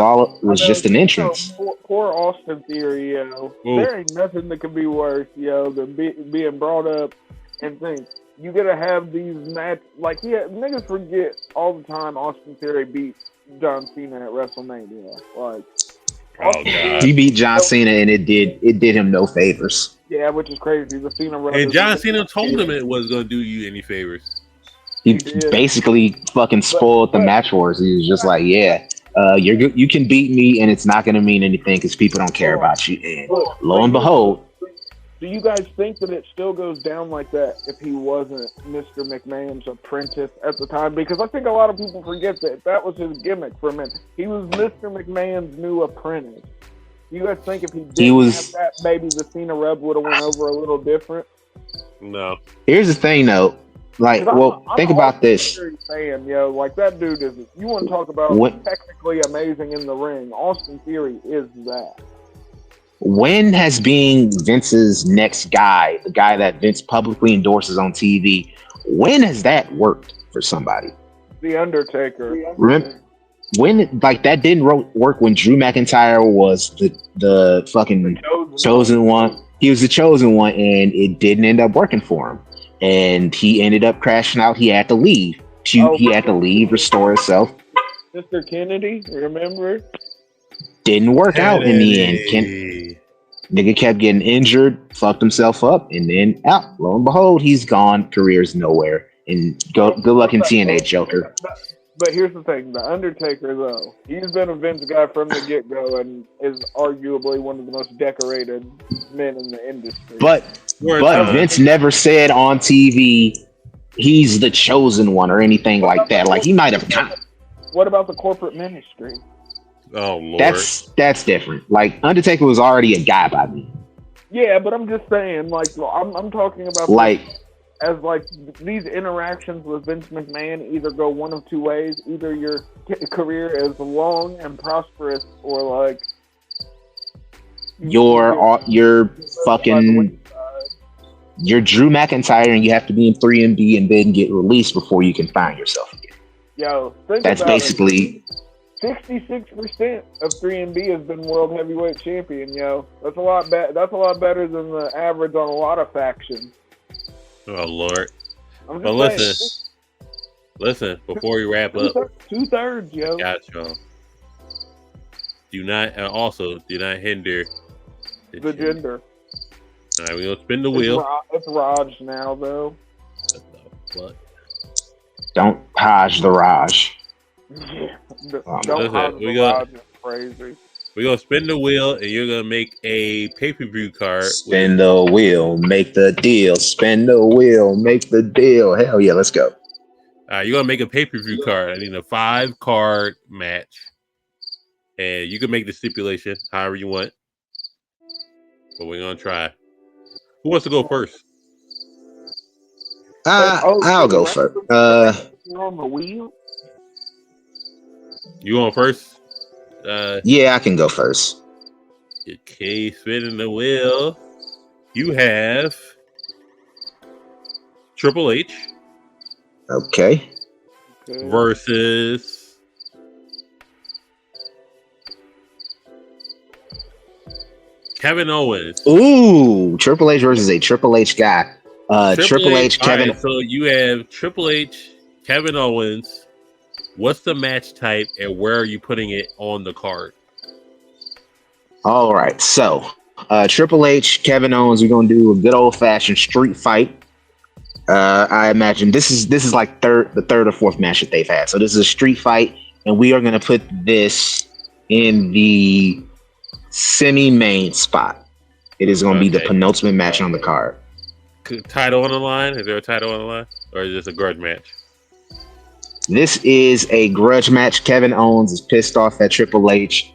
C: just an entrance.
A: Poor Austin Theory, There ain't nothing that could be worse, than being brought up and think you gotta have these matches. Like, niggas forget all the time Austin Theory beat John Cena at WrestleMania. Like,
C: he beat John Cena and it did him no favors.
A: Yeah, which is crazy. The Cena run.
B: And John Cena told him it wasn't gonna do you any favors.
C: He basically fucking spoiled the match for us. He was just like, you can beat me, and it's not going to mean anything because people don't care about you. And lo and behold,
A: do you guys think that it still goes down like that if he wasn't Mr. McMahon's apprentice at the time? Because I think a lot of people forget that was his gimmick for a minute. He was Mr. McMahon's new apprentice. Do you guys think if he didn't have that, maybe the Cena rub would have went over a little different?
B: No.
C: Here's the thing, though. Like, think about this.
A: Fan, like that dude is. You want to talk about technically amazing in the ring? Austin Theory is that.
C: When has being Vince's next guy, the guy that Vince publicly endorses on TV, when has that worked for somebody?
A: The Undertaker.
C: Remember when that didn't work when Drew McIntyre was the fucking chosen one. He was the chosen one, and it didn't end up working for him. And he ended up crashing out. He had to leave. He had to leave, restore himself.
A: Mr. Kennedy, remember?
C: Didn't work out in the end. Nigga kept getting injured, fucked himself up, and then lo and behold, he's gone. Career's nowhere. And good luck in TNA, Joker.
A: But here's the thing: the Undertaker, though, he's been a Vince guy from the get-go, and is arguably one of the most decorated men in the industry.
C: But Vince never said on TV he's the chosen one or anything like that. Like, he might have.
A: What about the corporate ministry?
B: Oh Lord,
C: that's different. Like, Undertaker was already a guy by me.
A: Yeah, but I'm just saying, like, I'm talking about as these interactions with Vince McMahon either go one of two ways: either your career is long and prosperous, or like you're Drew McIntyre and you have to be in 3MB and then get released before you can find yourself again. That's basically 66% of 3MB has been world heavyweight champion. That's a lot better than the average on a lot of factions.
B: Oh Lord! But listen. Before we wrap up,
A: 2/3, yo.
B: Got y'all. Do not hinder
A: the gender.
B: All right, we're gonna spin the wheel.
A: It's Raj now, though.
B: What?
C: Don't Raj the Raj.
A: Yeah. Crazy.
B: We're going to spin the wheel, and you're going to make a pay-per-view card.
C: Spin the wheel, make the deal. Spin the wheel, make the deal. Hell yeah, let's go.
B: All right, you're going to make a pay-per-view card. I need a 5-card match. And you can make the stipulation however you want. But we're going to try. Who wants to go first?
C: I'll go first.
A: You're on the wheel?
B: You going first?
C: Yeah, I can go first.
B: Okay, spinning the wheel. You have Triple H.
C: Okay.
B: Versus Kevin Owens.
C: Ooh, Triple H versus a Triple H guy. Triple H, Kevin.
B: Right, so you have Triple H, Kevin Owens. What's the match type, and where are you putting it on the card?
C: All right, so Triple H, Kevin Owens. We're gonna do a good old fashioned street fight. I imagine this is like the third or fourth match that they've had. So this is a street fight, and we are gonna put this in the semi-main spot. It is gonna be the penultimate match on the card.
B: Title on the line? Is there a title on the line, or is this a grudge match?
C: This is a grudge match. Kevin Owens is pissed off at Triple H.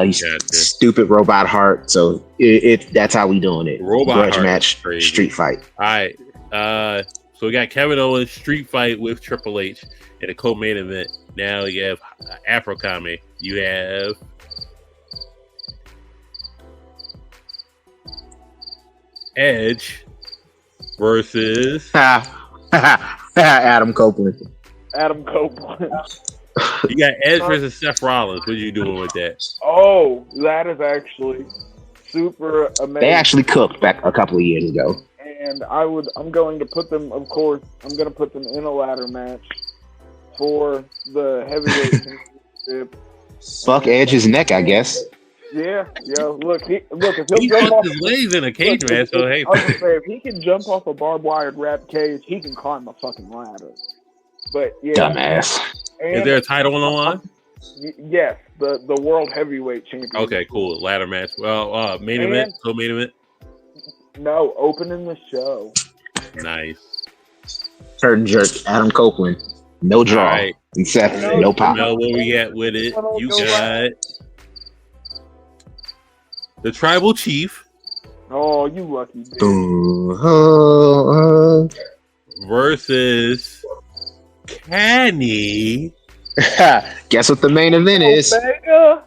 C: He's stupid robot heart. So that's how we doing it.
B: Robot
C: grudge
B: heart
C: match, street fight.
B: All right. So we got Kevin Owens street fight with Triple H in a co-main event. Now you have Afro Kame. You have Edge versus
C: Adam Copeland.
A: Adam Copeland.
B: You got Edge versus Seth Rollins. What are you doing with that?
A: Oh, that is actually super amazing.
C: They actually cooked back a couple of years ago.
A: And I'm going to put them, of course, I'm going to put them in a ladder match for the heavyweight championship.
C: Fuck Edge's neck, I guess.
A: Yeah. Look, if
B: he
A: jump off
B: his legs in a cage match, so hey.
A: I was gonna say, if he can jump off a barbed wire wrapped cage, he can climb a fucking ladder. But yeah,
C: dumbass.
B: Is there a title on the line?
A: Yes, the world heavyweight champion.
B: Okay, cool. Ladder match. Well, main event.
A: No, opening the show.
B: Nice.
C: Curtain jerk, Adam Copeland. No draw.
B: Right.
C: Except no pop.
B: What we got with it? You got the Tribal Chief.
A: Oh, you lucky bitch.
B: Versus Kenny.
C: Guess what the main event is?
A: Omega?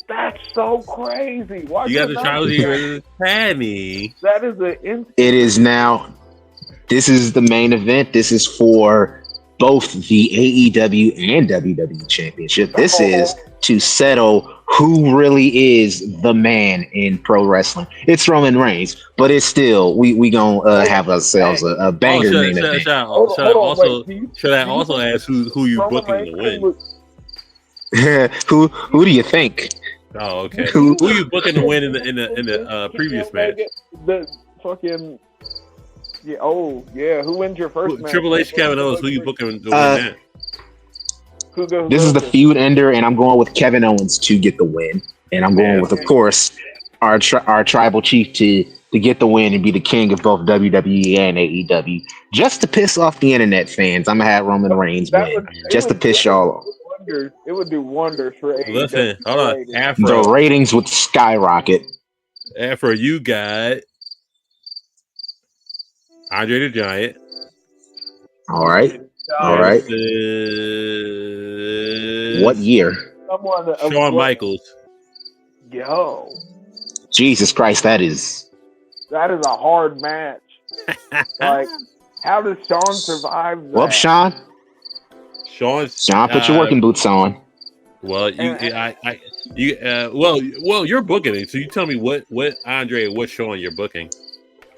A: That's so crazy. Why
B: you got the Tribal Chief versus Kenny.
A: That is an
C: It is now. This is the main event. This is for both the AEW and WWE championship. This is to settle who really is the man in pro wrestling. It's Roman Reigns, but it's still we gonna have ourselves a banger main event.
B: Should I also ask who you booking to win?
C: Who do you think?
B: Oh, okay. Who you booking to win in the previous match?
A: The fucking. Yeah. Oh, yeah. Who wins your first match?
B: Triple H, Kevin Owens. Who you booking to win that?
C: This is the feud ender, and I'm going with Kevin Owens to get the win. And I'm going with, of course, our Tribal Chief to get the win and be the king of both WWE and AEW. Just to piss off the internet fans, I'm going to have Roman Reigns win. Just to piss y'all off.
A: It would do wonders for AEW.
B: Listen, hold on. Afro,
C: the ratings would skyrocket.
B: Afro, you got Andre the Giant.
C: All right. What year?
B: Shawn Michaels.
A: Yo.
C: Jesus Christ, that is
A: a hard match. Like, how does Shawn survive that?
C: Well, Shawn, put your working boots on.
B: Well, you're booking it. So you tell me what Andre, what Shawn you're booking.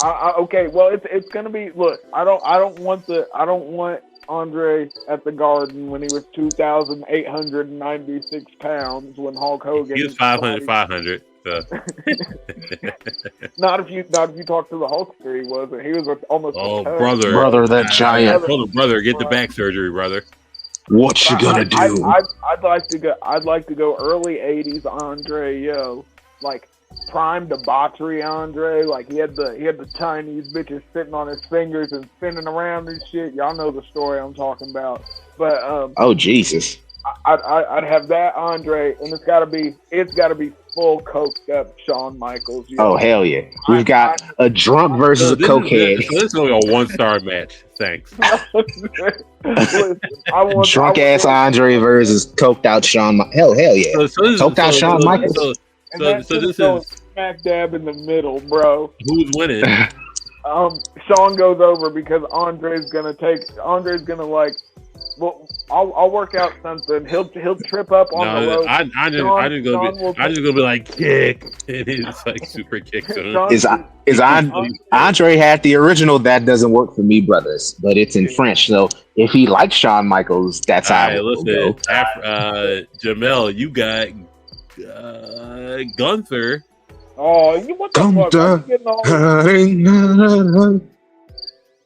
A: Okay, well, it's gonna be. Look, I don't want Andre at the Garden when he was 2,896 pounds when Hulk Hogan.
B: He was 500. So.
A: not if you talk to the Hulkster, he wasn't. He was almost.
B: Oh,
C: brother, that giant.
B: Brother, get the back surgery, brother.
C: What you gonna do?
A: I'd like to go early '80s Andre, like prime debauchery Andre. Like he had the Chinese bitches sitting on his fingers and spinning around and shit. Y'all know the story I'm talking about. But
C: oh Jesus,
A: I'd have that Andre, and it's gotta be full coked up Shawn Michaels.
C: Oh hell yeah, we've got a drunk versus a cokehead.
B: This is only a 1-star match. Thanks.
C: Drunk ass Andre versus coked out Shawn. Hell yeah, coked out Shawn Michaels.
A: So this is smack dab in the middle, bro.
B: Who's winning?
A: Sean goes over because Andre's gonna like. Well, I'll work out something. He'll trip up on the rope.
B: I just gonna be like kick, and it's like super kick.
C: Andre had the original That Doesn't Work for Me Brothers, but it's in French. So if he likes Shawn Michaels, that's how it will go.
B: Jamel, you got Gunther.
A: Oh, what the
C: Gunther.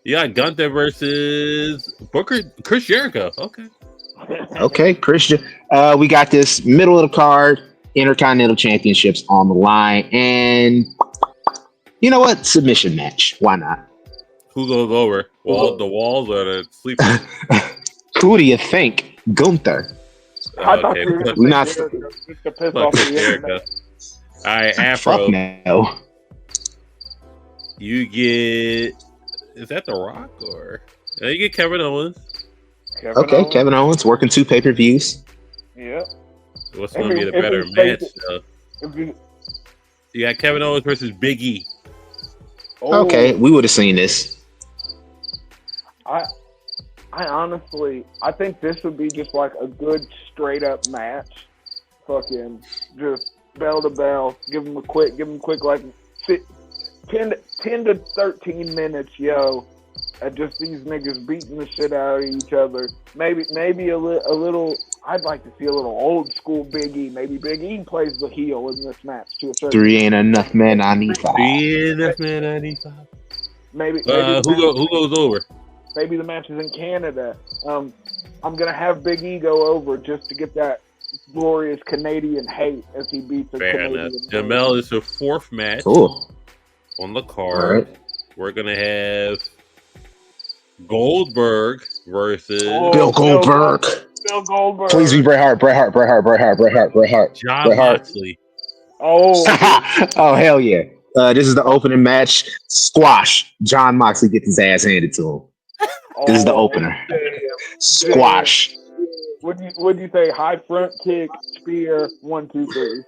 B: You got Gunther versus Chris Jericho. Okay,
C: Christian. We got this middle of the card, Intercontinental Championships on the line, and you know what? Submission match. Why not?
B: Who goes over? The walls or the sleepers?
C: Who do you think? Gunther.
A: Okay,
C: we're not.
B: Jericho. All right, Afro.
C: Fuck no.
B: You get. Is that The Rock or? You get Kevin Owens.
C: Kevin Owens working 2 pay-per-views.
A: Yep.
B: What's going to be the better match? You got Kevin Owens versus Big E.
C: Oh. Okay, we would have seen this.
A: I honestly, I think this would be just like a good straight up match. Fucking just bell to bell. Give them a quick like 10 to 13 minutes, yo. And just these niggas beating the shit out of each other. Maybe a little. I'd like to see a little old school Big E. Maybe Big E plays the heel in this match to a certain.
C: 3 ain't enough, man. I need 5.
B: 3 ain't enough, man. I need 5.
A: Maybe
B: who goes over?
A: Maybe the match is in Canada. I'm gonna have Big E go over just to get that glorious Canadian hate as he beats a Canadian.
B: Enough. Jamel is her 4th match.
C: Cool.
B: On the card, we're gonna have Goldberg versus
C: Bill Goldberg.
A: Bill Goldberg.
C: Please be Bret Hart.
B: John Moxley.
A: Oh.
C: Oh hell yeah! This is the opening match. Squash. John Moxley gets his ass handed to him. This is the opener.
A: Damn.
C: Squash.
A: Would you say high front kick, spear, 1, 2, 3?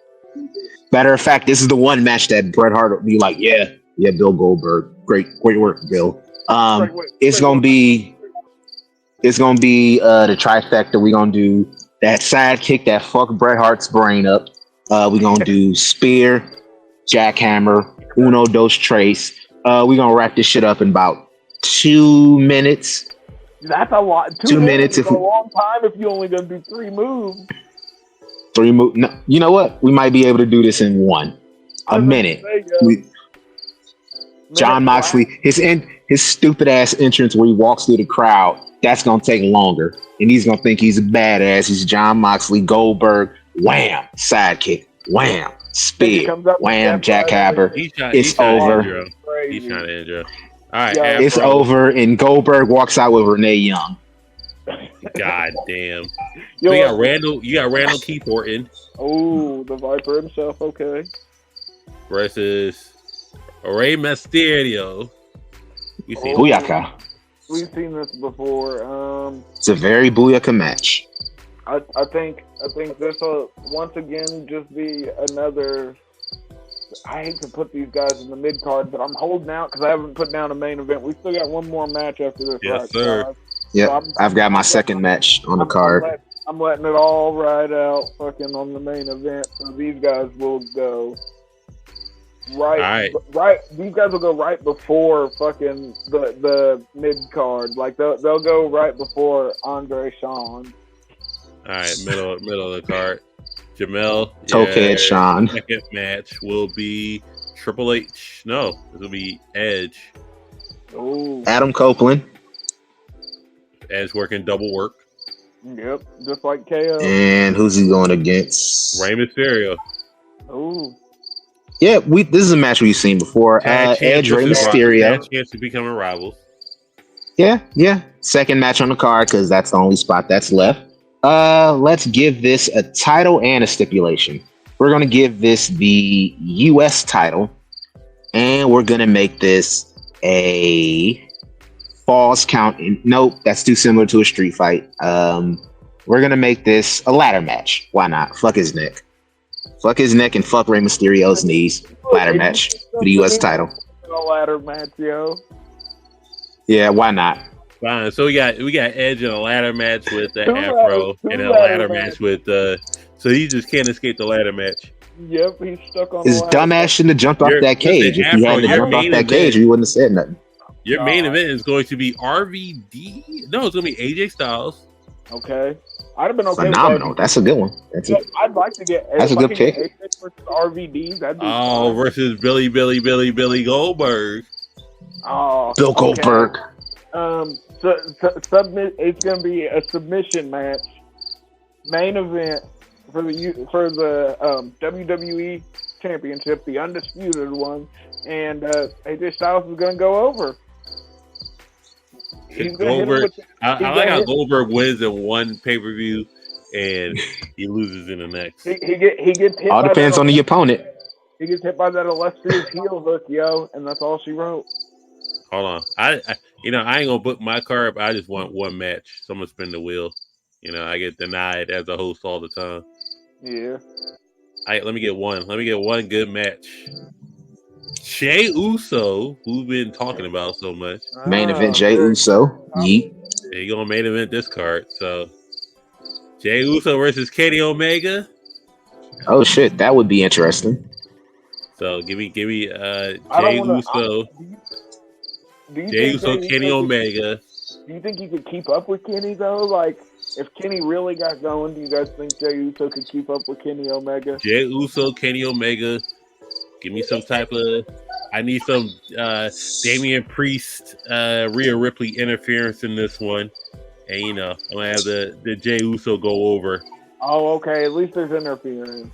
C: Matter of fact, this is the one match that Bret Hart will be like, yeah, Bill Goldberg, great work, Bill. It's gonna be the trifecta. We're gonna do that side kick that fuck Bret Hart's brain up. We're gonna do spear, jackhammer, uno dos tres. We're gonna wrap this shit up in about 2 minutes.
A: That's a lot. 2 minutes is a long time if you only gonna do 3 moves.
C: 3 moves. No, you know what? We might be able to do this in a minute. John Moxley, his stupid ass entrance where he walks through the crowd, that's gonna take longer, and he's gonna think he's a badass. He's John Moxley. Goldberg, wham, sidekick, wham, spear, wham, jackhammer. It's over.
B: He's trying to intro. All right,
C: it's over, and Goldberg walks out with Renee Young.
B: God damn. So you got Randall Keith Orton.
A: Oh, the Viper himself, okay.
B: Versus Rey Mysterio.
C: Booyaka.
A: We've seen this before.
C: It's a very booyaka match.
A: I think this will once again just be another. I hate to put these guys in the mid card, but I'm holding out because I haven't put down a main event. We still got one more match after this.
B: Yes, sir.
C: Yep, so I've got my second match on the card.
A: I'm letting it all ride out, fucking on the main event. So these guys will go right. These guys will go right before fucking the mid card. Like they'll go right before Andre Sean.
B: All right, middle of the card. Jamel,
C: Cokehead Sean.
B: Second match will be Triple H. No, it will be Edge.
A: Ooh.
C: Adam Copeland.
B: Edge working double work.
A: Yep, just like KO.
C: And who's he going against?
B: Rey Mysterio.
A: Ooh.
C: Yeah, this is a match we've seen before. Edge, Rey Mysterio.
B: Chance to become rivals.
C: Yeah. Second match on the card because that's the only spot that's left. Let's give this a title and a stipulation. We're going to give this the U.S. title, and we're going to make this a falls count. Nope, that's too similar to a street fight. We're going to make this a ladder match. Why not? Fuck his neck. Fuck his neck and fuck Rey Mysterio's knees. Ladder match for the U.S. title.
A: a ladder match, yo.
C: Yeah, why not?
B: Fine. So we got Edge in a ladder match with the
A: Two
B: Afro
A: ladders,
B: and
A: two
B: a
A: ladder
B: ladder match with so he just can't escape the ladder match.
A: Yep, he's stuck on
C: His
A: a ladder.
C: dumbass shouldn't have jumped off that cage. If he
B: Afro,
C: hadn't jumped off that cage, he wouldn't have said nothing.
B: Your main event is going to be RVD. No, it's going to be AJ Styles.
A: Okay. I'd have been okay
C: Phenomenal.
A: with that.
C: That's a good one.
A: I'd like to get.
C: That's a good pick.
A: AJ versus RVD. That'd be
B: fun. Versus Billy Goldberg.
A: Oh,
C: Bill Goldberg.
A: Submit. It's going to be a submission match. Main event for the WWE Championship, the undisputed one, and AJ Styles is going to go over.
B: Goldberg. I like how Goldberg wins in one pay-per-view and he loses in the next.
A: He gets hit.
C: All depends on the opponent.
A: He gets hit by that illustrious heel hook, yo, and that's all she wrote.
B: Hold on, I ain't gonna book my card, but I just want one match. So I'm gonna spin the wheel. I get denied as a host all the time.
A: Yeah.
B: Let me get one. Let me get one good match. Jey Uso, who've been talking about so much.
C: Main event Jey Uso. Yeet.
B: He gonna main event this card. So Jey Uso versus Kenny Omega.
C: Oh shit, that would be interesting.
B: So give me Jey Uso. Jey Uso, Kenny Omega.
A: Do you think you could keep up with Kenny though? Like, if Kenny really got going, do you guys think Jey Uso could keep up with Kenny Omega?
B: Jey Uso, Kenny Omega. Give me some type of. I need some Damian Priest, Rhea Ripley interference in this one, and I'm gonna have the Jey Uso go over.
A: Oh, okay. At least there's interference.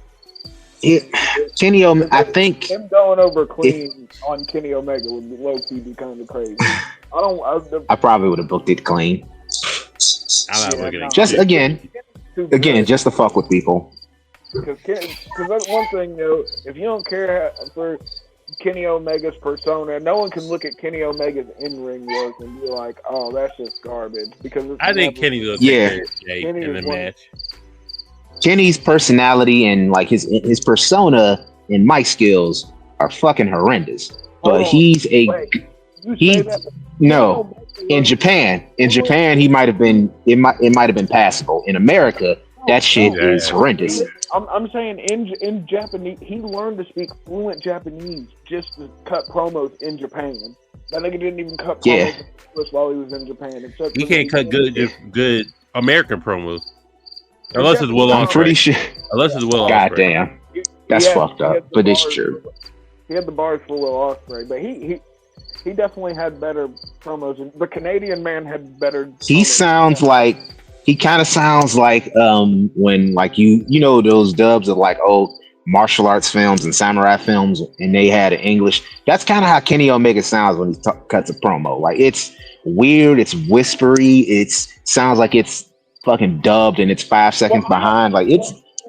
C: Kenny Omega, I think
A: him going over clean on Kenny Omega would low-key be kind of crazy. I
C: probably would have booked it clean.
B: I'm not looking at
C: just again, just to fuck with people.
A: Because that's one thing, if you don't care for Kenny Omega's persona, no one can look at Kenny Omega's in-ring work and be like, "Oh, that's just garbage." Because
B: I think Kenny's gonna take care of Jey in the match.
C: Kenny's personality and like his persona and mic skills are fucking horrendous. But in Japan he might have been it might have been passable. In America, that shit is horrendous.
A: I'm saying in Japanese, he learned to speak fluent Japanese just to cut promos in Japan. That nigga didn't even cut promos while he was in Japan.
B: He can't cut good American promos. Unless it's Will Ospreay.
C: I'm pretty sure.
B: Unless it's Will Ospreay.
C: Goddamn. That's fucked up, but it's true.
A: He had the bars for Will Ospreay, but he definitely had better promos. The Canadian man had better.
C: He kind of sounds like when like you know those dubs of like old martial arts films and samurai films, and they had English. That's kind of how Kenny Omega sounds when he cuts a promo. Like it's weird, it's whispery, it sounds like it's fucking dubbed and it's 5 seconds behind. Like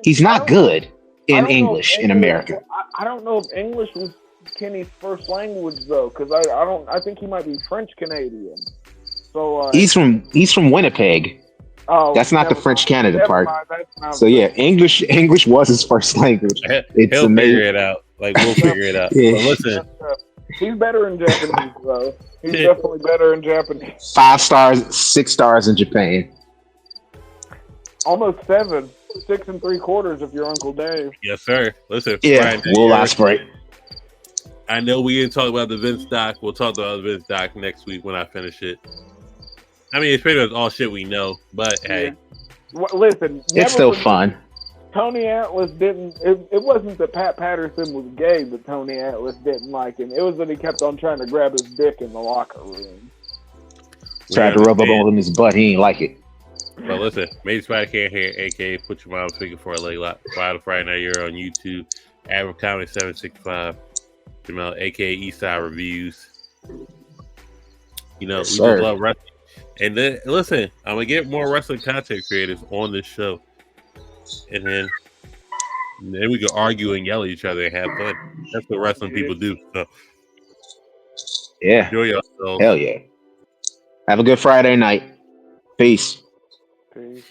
C: he's not good in English in America.
A: I don't know if English was Kenny's first language though, because I think he might be French Canadian. So
C: he's from Winnipeg.
A: Oh,
C: that's not the French Canada part. So yeah, English was his first language.
B: He'll figure it out. Like we'll figure it out.
C: Yeah.
B: But listen,
A: he's better in Japanese though. He's definitely better in Japanese.
C: 5 stars, 6 stars in Japan.
A: Almost 7, 6 3/4 if you're Uncle Dave.
B: Yes, sir. Listen,
C: yeah, Will Ospreay.
B: I know we didn't talk about the Vince doc. We'll talk about the Vince doc next week when I finish it. I mean, it's pretty much all shit we know, but hey.
A: Listen.
C: It's still fun.
A: Tony Atlas didn't... It wasn't that Pat Patterson was gay, but Tony Atlas didn't like him. It was that he kept on trying to grab his dick in the locker room.
C: Tried to rub up on his butt. He ain't like it.
B: But listen, maybe Spider can't hear, a.k.a. Put Your Mom Speaking for a Leg Lock. Friday Night Yerrr on YouTube. Average Comedy 765. Jamal, a.k.a. Eastside Reviews. We just love wrestling. And then, listen, I'm going to get more wrestling content creators on this show. And then we can argue and yell at each other and have fun. That's what wrestling people do. So,
C: yeah.
B: Enjoy yourselves.
C: Hell yeah. Have a good Friday night. Peace.
A: Peace.